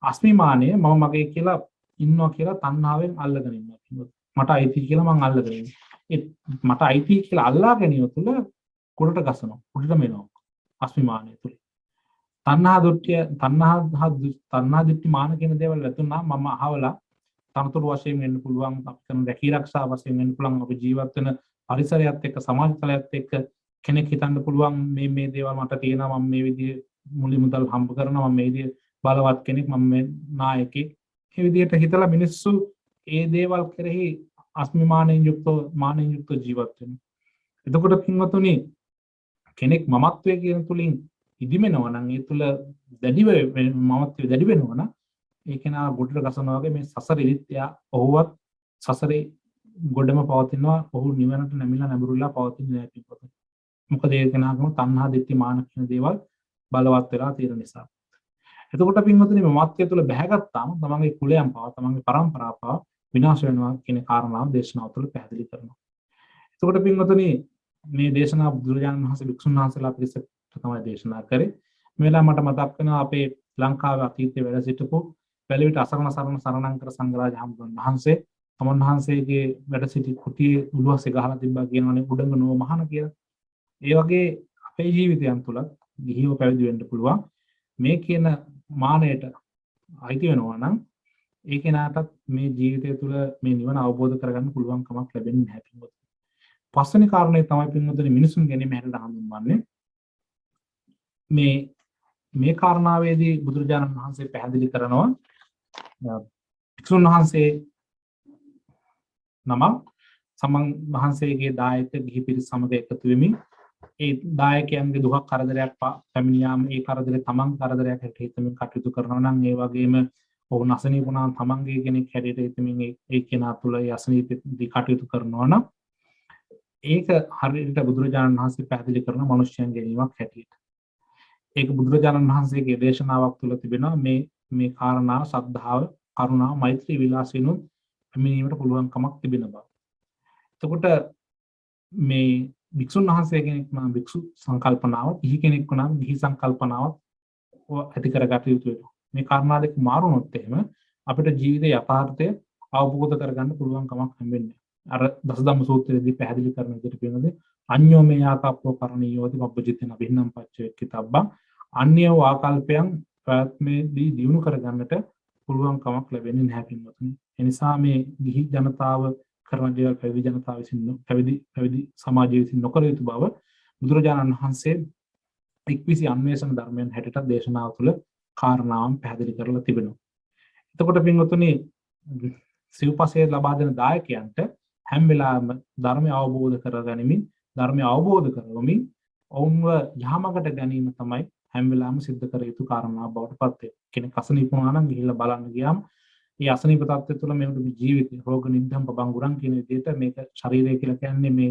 අස්මිමානය මම මගේ කියලා ඉන්නවා කියලා තණ්හාවෙන් අල්ලගෙන ඉන්නවා. මට අයිති කියලා මං අල්ලගෙන ඉන්නවා. ඒ මට අයිති කියලා අල්ලා ගැනීම තුළ කුඩට ගසනවා. කුඩටම එනවා අස්මිමානය තුළ. තණ්හා දිට්ඨි මාන කියන දේවල් ලැබුණා මම අහවලා තනතුරු වශයෙන් වෙන්න පුළුවන් අපි කරන රැකී ආරක්ෂා වශයෙන් වෙන්න පුළුවන් අපි ජීවත් වෙන පරිසරයත් එක්ක සමාජ තලයත් එක්ක කෙනෙක් හිතන්න පුළුවන් මේ දේවල් මට තියෙනවා මම මේ විදිහේ මුලි මුදල් හම්බ කරනවා මම මේ විදිහේ බලවත් කෙනෙක් මම මේ නායකයෙක් මේ විදිහට හිතලා මිනිස්සු ඒ දේවල් කෙරෙහි අස්මිමානයෙන් යුක්ත ජීවත් වෙනවා. එතකොට පින්වතුනි කෙනෙක් මමත්වයේ කියන තුලින් ඉදිමෙනවා නම් ඒ තුල මමත්වයේ දැඩි වෙනවා නම් ඒ කෙනා ගොඩට ගසනවා වගේ මේ සසර ඉරිත්‍යා ඔහුවත් සසරේ ගොඩම පවතිනවා. ඔහු නිවනට නැමිලා නැඹුරුලා පවතින්නේ නැහැ පිටපත. මොකද ඒ කෙනාගම තණ්හා දිට්ඨි මාන කියන දේවල් බලවත් වෙලා තියෙන නිසා. එතකොට පින්වතුනි මේ මත්ය තුළ බැහැගත්තාම තමන්ගේ කුලයන් පව තමන්ගේ පරම්පරාව පව විනාශ වෙනවා කියන කාරණාව දේශනාව තුළ පැහැදිලි කරනවා. එතකොට පින්වතුනි මේ දේශනාව බුදුරජාණන් වහන්සේ භික්ෂුන් වහන්සේලා පිරිසට තමයි දේශනා කරේ. මේ වෙලාව මට මතක් වෙනවා අපේ ලංකාවේ අතීතයේ වැඩ සිටපු වැලිවිට අසරණ සරණංකර සංඝරාජ හමුදුන් වහන්සේ තමන් වහන්සේගේ වැඩ සිටි කුටියේ උළුවසේ ගහලා තිබ්බා කියනවනේ උඩඟ නෝ මහන කියලා. ඒ වගේ අපේ ජීවිතයන් තුළ ගිහිව පැවිදි වෙන්න පුළුවන්. මේ කියන මානයට අයිති වෙනවා නම් ඒ කෙනාටත් මේ ජීවිතය තුළ මේ නිවන අවබෝධ කරගන්න පුළුවන් කමක් ලැබෙන්නේ නැහැ පින්වතුනි. පස්වෙනි කාරණේ තමයි පින්වතුනි මිනිසුන් ගැනීම හැටට හඳුන්වන්නේ. මේ කාරණාවේදී බුදුරජාණන් වහන්සේ පැහැදිලි කරනවා භික්ෂුන් වහන්සේ නම සමන් වහන්සේගේ දායක ගිහි පිරිස සමග එකතු වෙමින් ඒ දායකයන්ගේ දුක කරදරයක් පැමිණියාම ඒ කරදරේ තමන් කරදරයක් හැටියට හිතමින් කටයුතු කරනවා නම් ඒ වගේම ඔහු නැසනීප වුණාම තමන්ගේ කෙනෙක් හැටියට හිතමින් ඒ කෙනා තුළ ඒ අසනීපෙදී කටයුතු කරනවා නම් ඒක හරියට බුදුරජාණන් වහන්සේ පැහැදිලි කරන මනුෂ්‍යයන් ගැනීමක් හැටියට. ඒක බුදුරජාණන් වහන්සේගේ දේශනාවක් තුළ තිබෙනවා මේ කාරණා ශ්‍රද්ධාව, කරුණාව, මෛත්‍රී විලාසිනුත් පැමිණීමට පුළුවන් කමක් තිබෙන බව. එතකොට මේ භික්ෂුන් වහන්සේ කෙනෙක් නම් භික්ෂු සංකල්පනාව, ගිහි කෙනෙක් නම් ගිහි සංකල්පනාව ඇති කරගත යුතු වෙනවා. මේ කාරණා දෙක මාරුනොත් එහෙම අපිට ජීවිතයේ යථාර්ථය අවබෝධ කරගන්න පුළුවන් කමක් හම්බෙන්නේ නැහැ. අර දසදම්ම සූත්‍රයේදී පැහැදිලි කරන විදිහට කියනවාද අඤ්ඤෝ මේ ආකප්පෝ කරණීයෝති පබ්බජිතේන අභින්නම් පච්චේ කිතබ්බං අන්‍ය ආකල්පයන් ප්‍රාත්මේදී දිනු කරගන්නට පුළුවන් කමක් ලැබෙන්නේ නැහැ පින්වතුනි. ඒ නිසා මේ ගිහි ජනතාව කරන දේවල් පැවිදි ජනතාව විසින් පැවිදි සමාජය විසින් නොකර යුතු බව බුදුරජාණන් වහන්සේ එක්විසි අන්වේෂණ ධර්මයන් හැටියට දේශනාව තුළ කාරණාවන් පැහැදිලි කරලා තිබෙනවා. එතකොට පින්වතුනි සිව්පසයේ ලබා දෙන දායකයන්ට හැම වෙලාවෙම ධර්මය අවබෝධ කරගනිමින් ධර්මය අවබෝධ කරගමින් ඔවුන්ව යහමඟට ගැනීම තමයි හැම වෙලාවෙම සිද්ධ කර යුතු කාරණාවක් බවට පත් වෙනවා. කෙනෙක් අසනීප වුණා නම් ගිහිල්ලා බලන්න ගියාම ඒ අසනීප තත්ත්වය තුළ මේ ජීවිතය රෝග නිද්දම් පබංගුරන් කියන විදිහට මේක ශරීරය කියලා කියන්නේ මේ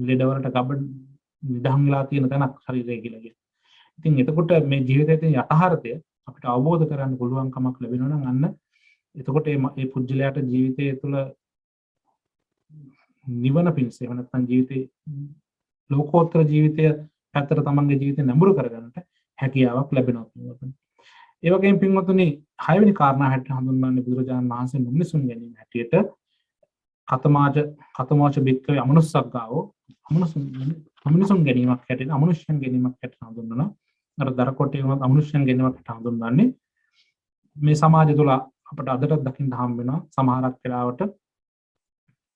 ලෙඩවලට ගබ නිදහම් වෙලා තියෙන තැනක් ශරීරය කියලා කියන්නේ. ඉතින් එතකොට මේ ජීවිතයේ තියෙන යථාර්ථය අපිට අවබෝධ කරගන්න පුළුවන් කමක් ලැබෙනවා නම් අන්න එතකොට මේ පුජ්‍යලයට ජීවිතය තුළ නිවන පිණිස එහෙම නැත්නම් ජීවිතේ ලෝකෝත්තර ජීවිතය පැත්තට තමන්ගේ ජීවිතේ නැඹුරු කරගන්නට හැකියාවක් ලැබෙනවා පින්වතුනි. ඒ වගේම පින්වතුනි 6 වෙනි කාරණා හැටියට හඳුන්වන්නේ බුදුරජාණන් වහන්සේ මිනිසුන් ගැනීම හැටියට කතමාච බික්කවේ අමනුස්සග්ගාවෝ මිනිසුන් ගැනීමක් හැටියට අමනුෂ්‍යයන් ගැනීමක් හැටියට හඳුන්වනවා. අර දරකොටේ වුණත් අමනුෂ්‍යයන් ගැනීමක් හැටියට හඳුන්වන්නේ මේ සමාජය තුළ අපිට අදට දකින්න හම් වෙනවා සමහරක් වෙලාවට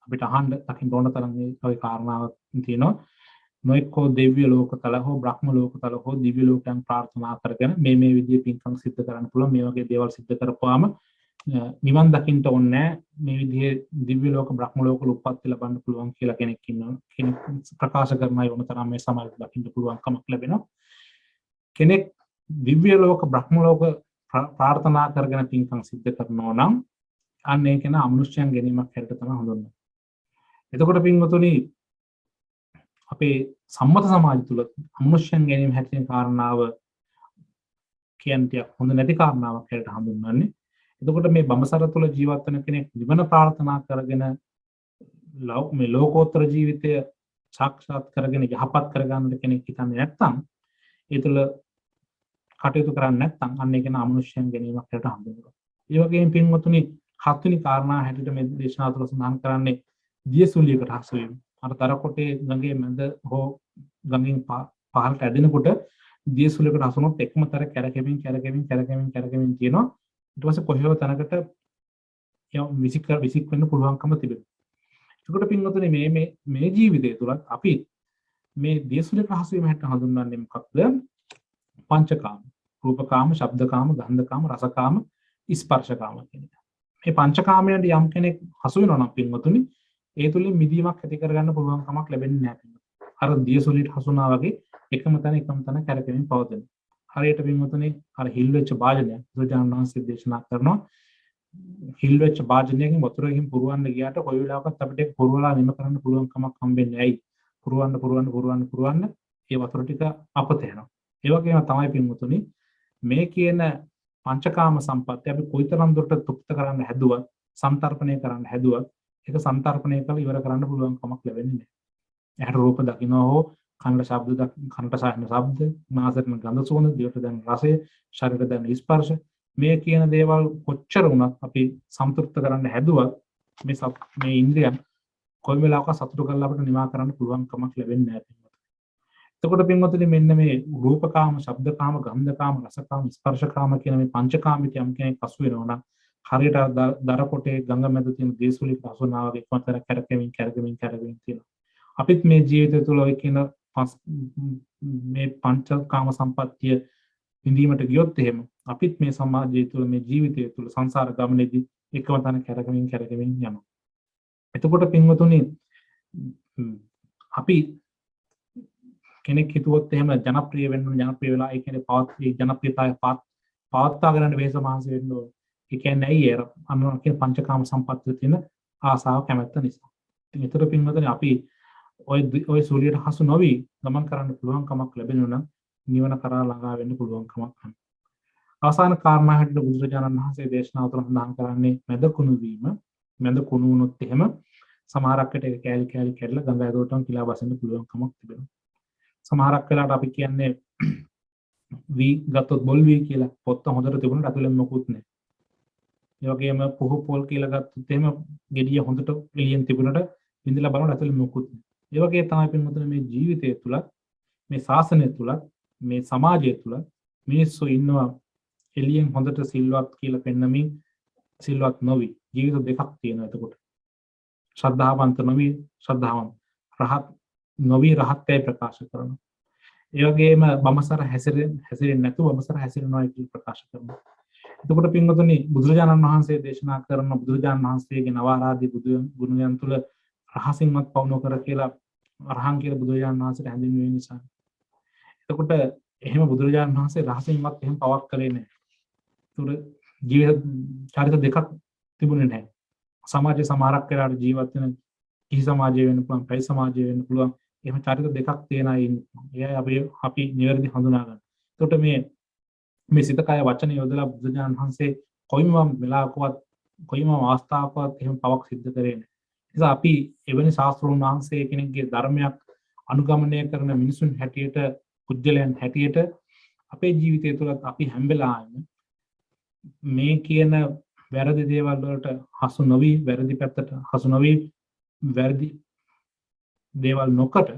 අපිට අහන්න දකින්න ඕන තරම් මේ වගේ කාරණාවක් තියෙනවා. නොඑකෝ දිව්‍ය ලෝකතල හෝ බ්‍රහ්ම ලෝකතල හෝ දිව්‍ය ලෝකයන් ප්‍රාර්ථනා කරගෙන මේ විදිහේ පින්කම් සිද්ධ කරන්න පුළුවන්. මේ වගේ දේවල් සිද්ධ කරපුවාම නිවන් දකින්න ඕනේ මේ විදිහේ දිව්‍ය ලෝක බ්‍රහ්ම ලෝක වල උප්පත්ති ලබන්න පුළුවන් කියලා කෙනෙක් ඉන්නවා. කෙනෙක් ප්‍රකාශ කරන අය වුණ තරම් මේ සමාජයට දකින්න පුළුවන් කමක් ලැබෙනවා. කෙනෙක් දිව්‍ය ලෝක බ්‍රහ්ම ලෝක ප්‍රාර්ථනා කරගෙන පින්කම් සිද්ධ කරනවා නම් අන්න ඒක න අමනුෂ්‍යයන් ගැනීමක් හැටියට තමයි හඳුන්වන්නේ. එතකොට පින්වතුනි අපේ සම්මත සමාජය තුළ අමනුෂ්‍යයන් ගැනීම හැටියට කාරණාව කියන්නේ හොඳ නැති කාරණාවක් හැටියට හඳුන්වන්නේ. එතකොට මේ බඹසර තුළ ජීවත් වෙන කෙනෙක් නිවන ප්‍රාර්ථනා කරගෙන මේ ලෝකෝත්තර ජීවිතය සාක්ෂාත් කරගෙන යහපත් කරගන්න කෙනෙක් හිතන්නේ නැත්නම් ඒ තුළ කටයුතු කරන්නේ නැත්නම් අන්න ඒක න අමනුෂ්‍යයන් ගැනීමක් හැටියට හඳුන්වනවා. ඒ වගේම පින්වතුනි 7 වෙනි කාරණා හැටියට මේ දේශනාව තුළ සඳහන් කරන්නේ දියසුලියකට හසු වීම. අර තරකොටේ ගඟේ මැද හෝ ගඟෙන් පහළට ඇදෙනකොට දියසුලියකට හසු වුණොත් එකමතර කැරකෙමින් තියෙනවා. ඊට පස්සේ කොහේව තැනකට විසික් වෙන්න පුළුවන්කම තිබෙනවා. ඒකට පින්වතුනි මේ ජීවිතය තුලත් අපි මේ දියසුලියකට හසු වීම හැට හඳුන්වන්නේ මොකක්ද? පංචකාම. රූපකාම, ශබ්දකාම, ගන්ධකාම, රසකාම, ස්පර්ශකාම කියන එක. මේ පංචකාමයන්ට යම් කෙනෙක් හසු වෙනවා නම් පින්වතුනි ඒ තුලින් මිදීමක් ඇති කරගන්න පුළුවන් කමක් ලැබෙන්නේ නැහැ. අර දියසුලියට හසුනා වගේ එකම තැන කැරකෙමින් පවතින. හරියට පින්වතුනි අර හිල් වෙච්ච භාජනය බුදුරජාණන් වහන්සේ දේශනා කරනවා. හිල් වෙච්ච භාජනයකින් වතුරකින් පුරවන්න ගියාට කොයි වෙලාවකත් අපිට ඒක පුරවලා නිම කරන්න පුළුවන් කමක් හම්බෙන්නේ ඇයි? පුරවන්න ඒ වතුර ටික අපත යනවා. ඒ වගේම තමයි පින්වතුනි මේ කියන පංචකාම සම්පත්තිය අපි කොයිතරම් දුරට තෘප්ත කරන්න හැදුවත් සම්තරපණය කරන්න හැදුවත් ඒක සම්තරපණය කරලා ඉවර කරන්න පුළුවන් කමක් ලැබෙන්නේ නැහැ. ඇහැට රූප දකින්න හෝ කනට ශබ්ද කනට සාහන ශබ්ද නාසයට ගඳ සුවඳ දිවට දැනෙන රසය ශරීරයට දැනෙන ස්පර්ශ මේ කියන දේවල් කොච්චර වුණත් අපි සම්තෘප්ත කරන්න හැදුවත් මේ ඉන්ද්‍රියන් කොයි වෙලාවක සතුටු කරලා අපිට නිවා කරන්න පුළුවන් කමක් ලැබෙන්නේ නැහැ. එතකොට පින්වතුනි මෙන්න මේ රූපකාම, ශබ්දකාම, ගන්ධකාම, රසකාම, ස්පර්ශකාම කියන මේ පංචකාමිත යම් කෙනෙක් හසු වෙනවා නම් හරියට දරකොටේ ගඟ මැද තියෙන දේසුලික හසුනාවගේ කොතර කැරකෙමින් තියෙනවා. අපිත් මේ ජීවිතය තුළ ඔය කියන මේ පංචකාම සම්පත්තිය විඳීමට ගියොත් එහෙම අපිත් මේ සමාජය තුළ මේ ජීවිතය තුළ සංසාර ගමනේදී එකම තැන කැරකෙමින් යනවා. එතකොට පින්වතුනි අපි කෙනෙක් හිතුවොත් එහෙම ජනප්‍රිය වෙලා ඒ කියන්නේ ජනප්‍රියතාවය පවත්වා ගන්න වෙහස මහන්සි වෙන්න ඕන. ඒ කියන්නේ ඇයි අර අනුර කියන පංචකාම සම්පත්තිය තියෙන ආසාව කැමැත්ත නිසා. ඉතින් ඒතර පින්වතුනි අපි ඔය සූලියට හසු නොවි ගමන් කරන්න පුළුවන් කමක් ලැබෙනවා නම් නිවන කරා ළඟා වෙන්න පුළුවන් කමක් නැහැ. අවසාන කාරණා හැටියට බුදුරජාණන් වහන්සේ දේශනාව තුළ සඳහන් කරන්නේ මැද කුණු වීම. මැද කුණු වුණොත් එහෙම සමහරක්කට ඒක කෑලි කැඩලා ගඟ ඇතුළටම කිලා බසින්න පුළුවන් කමක් තිබෙනවා. සමහරක් වෙලාවට අපි කියන්නේ වී ගත්තොත් බොල් වී කියලා පොත්ත හොඳට තිබුණාට ඇතුළෙන් මොකුත් නැහැ. ඒ වගේම පුහු පොල් කියලා ගත්තොත් එහෙම gediya හොඳට එළියෙන් තිබුණට විඳලා බලනකොට ඇතුලේ මොකුත් නැහැ. ඒ වගේ තමයි පින්වතුනි මේ ජීවිතය තුල මේ ශාසනය තුල මේ සමාජය තුල මිනිස්සු ඉන්නවා එළියෙන් හොඳට සිල්වත් කියලා පෙන්නමින් සිල්වත් නොවි ජීවිත දෙකක් තියෙනවා එතකොට. ශ්‍රද්ධාවන්ත නොවි ශ්‍රද්ධාවන්ත රහත් නොවි රහත්ත්වය ප්‍රකාශ කරනවා. ඒ වගේම බමසර හැසිරෙන්නේ නැතුව බමසර හැසිරෙනවා කියලා ප්‍රකාශ කරනවා. එතකොට පින්වතුනි බුදුරජාණන් වහන්සේ දේශනා කරන බුදුරජාණන් වහන්සේගේ නවාරාදී ගුණයන් තුල රහසින්වත් පවු නොකර කියලා අරහන් කියලා බුදුරජාණන් වහන්සේට හැඳින්වෙන නිසා. එතකොට එහෙම බුදුරජාණන් වහන්සේ රහසින්වත් එහෙම පවක් කළේ නැහැ. ඒතර ජීවිත චරිත දෙකක් තිබුණේ නැහැ. සමාජයේ සමහරක් වෙලාවට ජීවත් වෙන කිසි සමාජයේ වෙන්න පුළුවන්, පැයි සමාජයේ වෙන්න පුළුවන්. එහෙම චරිත දෙකක් තියෙන අය ඉන්නේ. අපි නිවැරදි හඳුනා ගන්න. එතකොට මේ සිත කය වචන යොදලා බුදුරජාණන් වහන්සේ කොයිම වෙලාවකවත් කොයිම අවස්ථාවකවත් එහෙම පවක් සිද්ධ කරේ නැහැ. ඒ නිසා අපි එවැනි ශාස්ත්‍රඥ වහන්සේ කෙනෙක්ගේ ධර්මයක් අනුගමනය කරන මිනිසුන් හැටියට පුජ්‍යලයන් හැටියට අපේ ජීවිතය තුළ අපි හැම වෙලාවෙම මේ කියන වැරදි දේවල් වලට හසු නොවි වැරදි පැත්තට හසු නොවි වැරදි දේවල් නොකට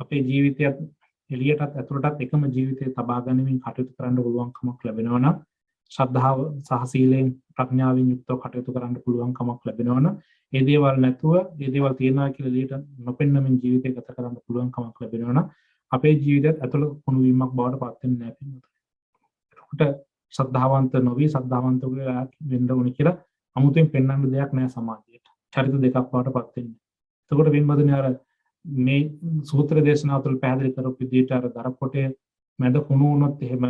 අපේ ජීවිතයත් එළියටත් ඇතුළටත් එකම ජීවිතය තබා ගැනීමෙන් කටයුතු කරන්න පුළුවන්කමක් ලැබෙනවා නම් ශ්‍රද්ධාව සහ සීලයෙන් ප්‍රඥාවෙන් යුක්තව කටයුතු කරන්න පුළුවන්කමක් ලැබෙනවා නම් ඒ දේවල් නැතුව ඒ දේවල් තියනවා කියලා එළියට නොපෙන්නමින් ජීවිතය ගත කරන්න පුළුවන්කමක් ලැබෙනවා නම් අපේ ජීවිතයත් ඇතුළත කුණු වීමක් බවට පත් වෙන්නේ නැහැ පින්වතුනි. ඒකට ශ්‍රද්ධාවන්ත නොවි ශ්‍රද්ධාවන්ත වෙන්න ඕනේ කියලා 아무තෙන් පෙන්වන්න දෙයක් නැහැ සමාජයට. චරිත දෙකක් බවට පත් වෙන්නේ. එතකොට පින්වතුනි අර මේ සූත්‍ර දේශනාව තුළ පැහැදිලි කරපු විදිහට අර දරපොටේ මැද කුණු වුණොත් එහෙම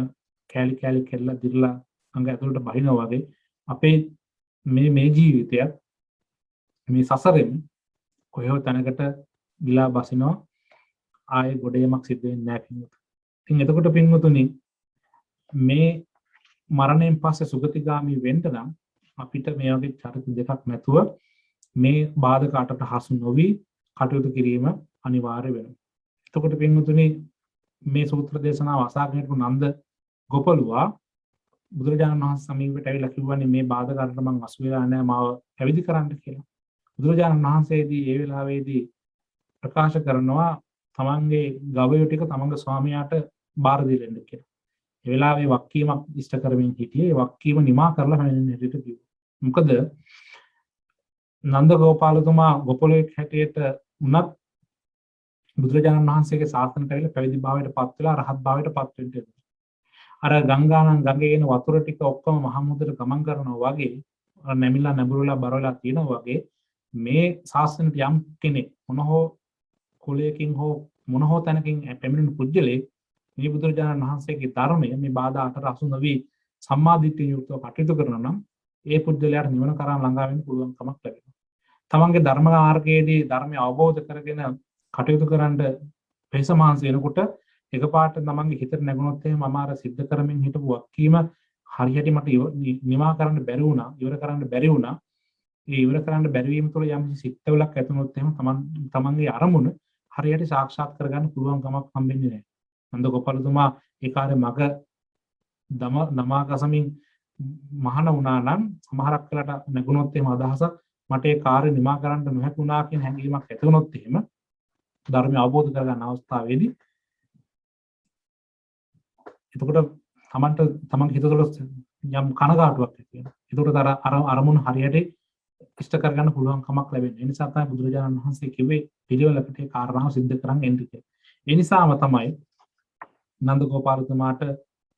කෑලි කෑලි කෙල්ල දිරලා අඟ ඇතුළට බහිනවා වගේ අපේ මේ ජීවිතයත් මේ සසරෙම කොහේ තැනකට ගිලා බසිනවා ආයේ ගොඩේමක් සිද්ධ වෙන්නේ නැහැ පින්වතුනි. ඉතින් එතකොට පින්වතුනි මේ මරණයෙන් පස්සේ සුගතිගාමි වෙන්න නම් අපිට මේ වගේ චරිත දෙකක් නැතුව මේ බාධක අටට හසු නොවි කටයුතු කිරීම අනිවාර්ය වෙනවා. එතකොට පින්වතුනි මේ සූත්‍ර දේශනාව අසාගෙන හිටපු නන්ද ගෝපලුවා බුදුරජාණන් වහන්සේ සමීපයට ඇවිල්ලා කිව්වනේ මේ බාධක අටට මං අසු වෙලා නැහැ මාව පැවිදි කරන්න කියලා. බුදුරජාණන් වහන්සේදී ඒ වෙලාවේදී ප්‍රකාශ කරනවා තමන්ගේ ගවය ටික තමන්ගේ ස්වාමියාට බාර දෙන්න කියලා. ඒ වෙලාවේ වක්කීමක් ඉෂ්ට කරමින් හිටියේ. ඒ වක්කීම නිමා කරලා හැමෙන්න හැටියට කිව්වා. මොකද නන්ද ගෝපාලතුමා ගෝපලෙක් හැටියට උනත් බුදුරජාණන් වහන්සේගේ ශාසනයට ඇවිල්ලා පැවිදි භාවයට පත් වෙලා රහත් භාවයට පත් වෙන්න. අර ගංගානම් ගඟේ එන වතුර ටික ඔක්කොම මහ මුහුදට ගමන් කරනවා වගේ නැමිලා නැඹුරුලා බරවලා තියෙනවා වගේ මේ ශාසනයට යම් කෙනෙක් මොනහෝ කුලයකින් හෝ මොනහෝ තැනකින් පැමිණෙන පුජ්‍යලේ මේ බුදුරජාණන් වහන්සේගේ ධර්මය මේ බාධා අතර අසු නොවි සම්මාදිට්ඨිය යුක්තව කටයුතු කරනවා නම් ඒ පුජ්‍යලයාට නිවන කරා ළඟා වෙන්න පුළුවන් කමක් ලැබෙනවා. තමන්ගේ ධර්ම මාර්ගයේදී ධර්මය අවබෝධ කරගෙන කටයුතු කරන්න පෙසමාංශ වෙනකොට එකපාරට තමන්ගේ හිතට නැගුණොත් එහෙම මම අර සිද්ධ කරමින් හිටපු වක්කීම හරියට මට නිමා කරන්න බැරි වුණා, ඉවර කරන්න බැරි වුණා. ඒ ඉවර කරන්න බැරි වීම තුළ යම් සිත්වලක් ඇතුනොත් එහෙම තමන්ගේ අරමුණ හරියට සාක්ෂාත් කරගන්න පුළුවන් කමක් හම්බෙන්නේ නැහැ. නන්ද ගෝපාලතුමා ඒ කාර්ය මග නමාගසමින් මහාන වුණා නම් සමහරක් වෙලාට නැගුණොත් එහෙම අදහසක් මට ඒ කාර්ය නිමා කරන්න නොහැකුණා කියන හැඟීමක් ඇති වුණොත් එහෙම ධර්මය අවබෝධ කරගන්න අවස්ථාවේදී එතකොට තමන්ගේ හිත තුළ යම් කනගාටුවක් ඇති වෙනවා. එතකොට අර අරමුණ හරියට ඉෂ්ට කරගන්න පුළුවන් කමක් ලැබෙන්නේ. ඒ නිසා තමයි බුදුරජාණන් වහන්සේ කිව්වේ පිළිවෙලකට ඒ කාරණාව සිද්ධ කරන් එන්න කියලා. ඒ නිසාම තමයි නන්ද ගෝපාලතුමාට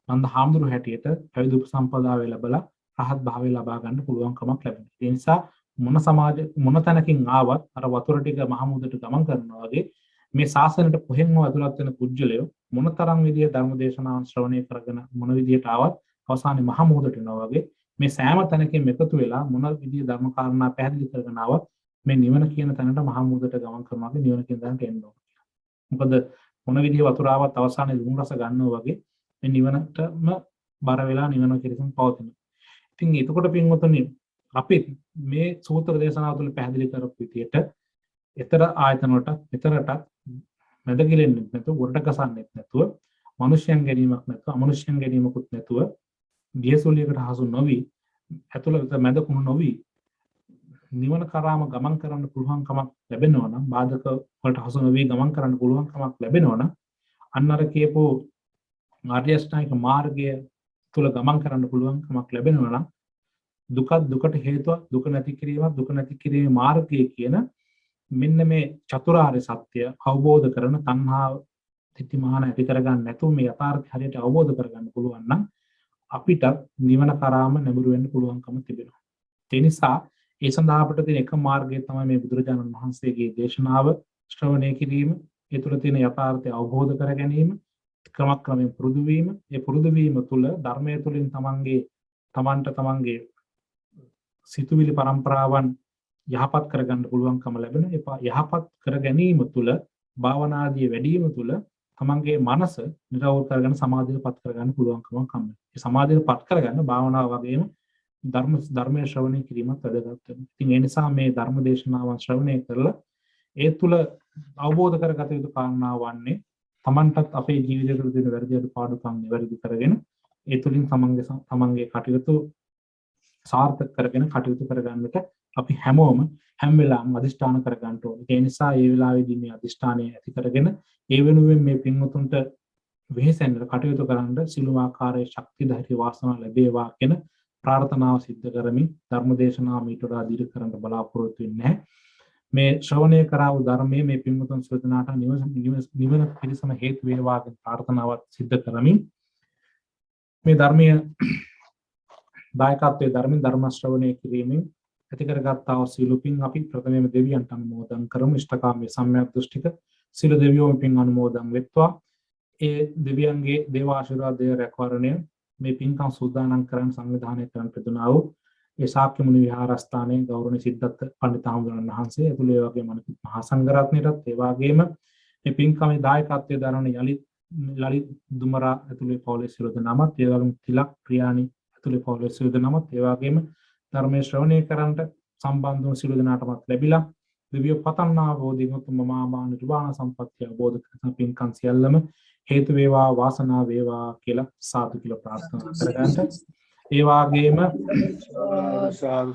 නන්ද හාමුදුරු හැටියට පැවිදි උපසම්පදාව ලැබලා රහත් භාවය ලබා ගන්න පුළුවන් කමක් ලැබෙනවා. ඒ නිසා මොන තැනකින් ආවත් අර වතුර ටික මහ මුහුදට ගමන් කරනවා වගේ මේ ශාසනයට කොහෙන්ම ඇතුළත් වෙන කුජලය මොනතරම් විදිය ධර්ම දේශනාවන් ශ්‍රවණය කරගෙන මොන විදියට ආවත් අවසානයේ මහ මුහුදට එනවා වගේ මේ සෑම තැනකින් එකතු වෙලා මොන විදිය ධර්ම කාරණා පැහැදිලි කරගෙන ආවත් මේ නිවන කියන තැනට මහ මුහුදට ගමන් කරනවා වගේ නිවන කියන තැනට එන්න ඕනේ. මොකද මොන විදිය වතුර ආවත් අවසානයේ දුම් රස ගන්නවා වගේ මේ නිවනටම බර වෙලා නිවන කෙරෙහිම පවතිනවා. ඉතින් එතකොට පින්වතුනි අපි මේ සූත්‍ර දේශනාව තුළ පැහැදිලි කරපු විදියට ඊතර ආයතන වලට ඊතරටත් මැදගිලෙන්නේ නැතුව උඩට ගසන්නෙත් නැතුව මිනිස්යන් ගැනීමක් නැතුව අමනුෂ්‍යයන් ගැනීමකුත් නැතුව දියසොලියකට හසු නොවි ඇතුළත මැදකුණු නොවි නිවන කරාම ගමන් කරන්න පුළුවන්කමක් ලැබෙනවා නම් බාධක වලට හසු නොවි ගමන් කරන්න පුළුවන්කමක් ලැබෙනවා නම් අන්න අර කියපු ආර්ය අෂ්ටාංගික මාර්ගය තුල ගමන් කරන්න පුළුවන්කමක් ලැබෙනවා නම් දුකට හේතුව දුක නැති කිරීමේ මාර්ගය කියන මෙන්න මේ චතුරාර්ය සත්‍ය අවබෝධ කරන තණ්හාව තිතිමාන ඇති කරගන්න නැතුව මේ යථාර්ථය හරියට අවබෝධ කරගන්න පුළුවන් නම් අපිට නිවන කරාම නැඹුරු වෙන්න පුළුවන්කම තිබෙනවා. ඒ නිසා ඒ සඳහා අපිට තියෙන එක මාර්ගය තමයි මේ බුදුරජාණන් වහන්සේගේ දේශනාව ශ්‍රවණය කිරීම, ඒ තුළ තියෙන යථාර්ථය අවබෝධ කර ගැනීම, ක්‍රමක්‍රමයෙන් පුරුදු වීම. ඒ පුරුදු වීම තුළ ධර්මයේ තුලින් තමන්ගේ සිතුවිලි පරම්පරාවන් යහපත් කරගන්න පුළුවන්කම ලැබෙනවා. යහපත් කර ගැනීම තුළ භාවනාදී වැඩිම තුළ තමන්ගේ මනස නිරවුල් කරගෙන සමාධියටපත් කරගන්න පුළුවන්කමක් හම්බෙනවා. ඒ සමාධියටපත් කරගන්න භාවනාව වගේම ධර්මයේ ශ්‍රවණය කිරීමත් වැදගත් වෙනවා. ඉතින් ඒ නිසා මේ ධර්ම දේශනාවන් ශ්‍රවණය කරලා ඒ තුළ අවබෝධ කරගත යුතු කාරණා වන්නේ තමන්ටත් අපේ ජීවිතවල තියෙන වැරදි අඩුපාඩුකම් නිවැරදි කරගෙන ඒ තුළින් තමන්ගේ කටයුතු සාර්ථක කරගෙන කටයුතු කරගන්නට අපි හැම වෙලාවම අදිෂ්ඨාන කරගන්න ඕනේ. ඒ නිසා මේ වෙලාවේදී මේ අදිෂ්ඨානය ඇති කරගෙන ඒ වෙනුවෙන් මේ පින්වතුන්ට වෙහෙසෙන්න කටයුතු කරන්න සිළුම ආකාරයේ ශක්ති ධෛර්ය වාසනාව ලැබේවා කියන ප්‍රාර්ථනාව සිද්ධ කරමින් ධර්මදේශනාව මීට වඩා දීර්ඝ කරන්න බලාපොරොත්තු වෙන්නේ මේ ශ්‍රවණය කරා වූ ධර්මයේ මේ පින්වතුන් සුවදනාට නිවන පිණිසම හේතු වේවා කියන ප්‍රාර්ථනාවත් සිද්ධ කරමින් මේ ධර්මයේ දායකත්වයේ ධර්ම ශ්‍රවණය කිරීමෙන් ඇති කරගත්තා වූ සීලුපින් අපි ප්‍රථමයෙන්ම දෙවියන්ට අනුමෝදන් කරමු. ඉෂ්ඨකාමී සම්‍යක් දෘෂ්ටික සීල දෙවියෝම පින් අනුමෝදන් වෙත්වා. ඒ දෙවියන්ගේ දේව ආශිර්වාදය රැකවරණය මේ පින්කම් සූදානම් කරන් සංවිධානය කරන් ප්‍රදුනා වූ ඒ ශාක්‍ය මුනි විහාරස්ථානයේ ගෞරවනීය සිද්ධාර්ථ පඬිතුමන් වහන්සේ ඇතුළු ඒ වගේම අනිත් මහා සංඝරත්නයටත් ඒ වගේම මේ පින්කමේ දායකත්වයේ දරන ලලිත් දුමරා ඇතුළු පවුලේ සියලු දෙනාමත් ඒ වගේම තිලක් ප්‍රියානි ඇතුළු පවුලේ සියලු දෙනාමත් ඒ වගේම ධර්මයේ ශ්‍රවණය කරන්නට සම්බන්ධ වූ සියලු දෙනාටමත් ලැබිලා දිව්‍ය පතන්නා බෝධිම තුම මාමා නිර්වාණ සම්පත්තිය අවබෝධ කරගන්න පින්කම් සියල්ලම හේතු වේවා වාසනාව වේවා කියලා සාදු කියලා ප්‍රාර්ථනා කරගන්න. ඒ වගේම සාදු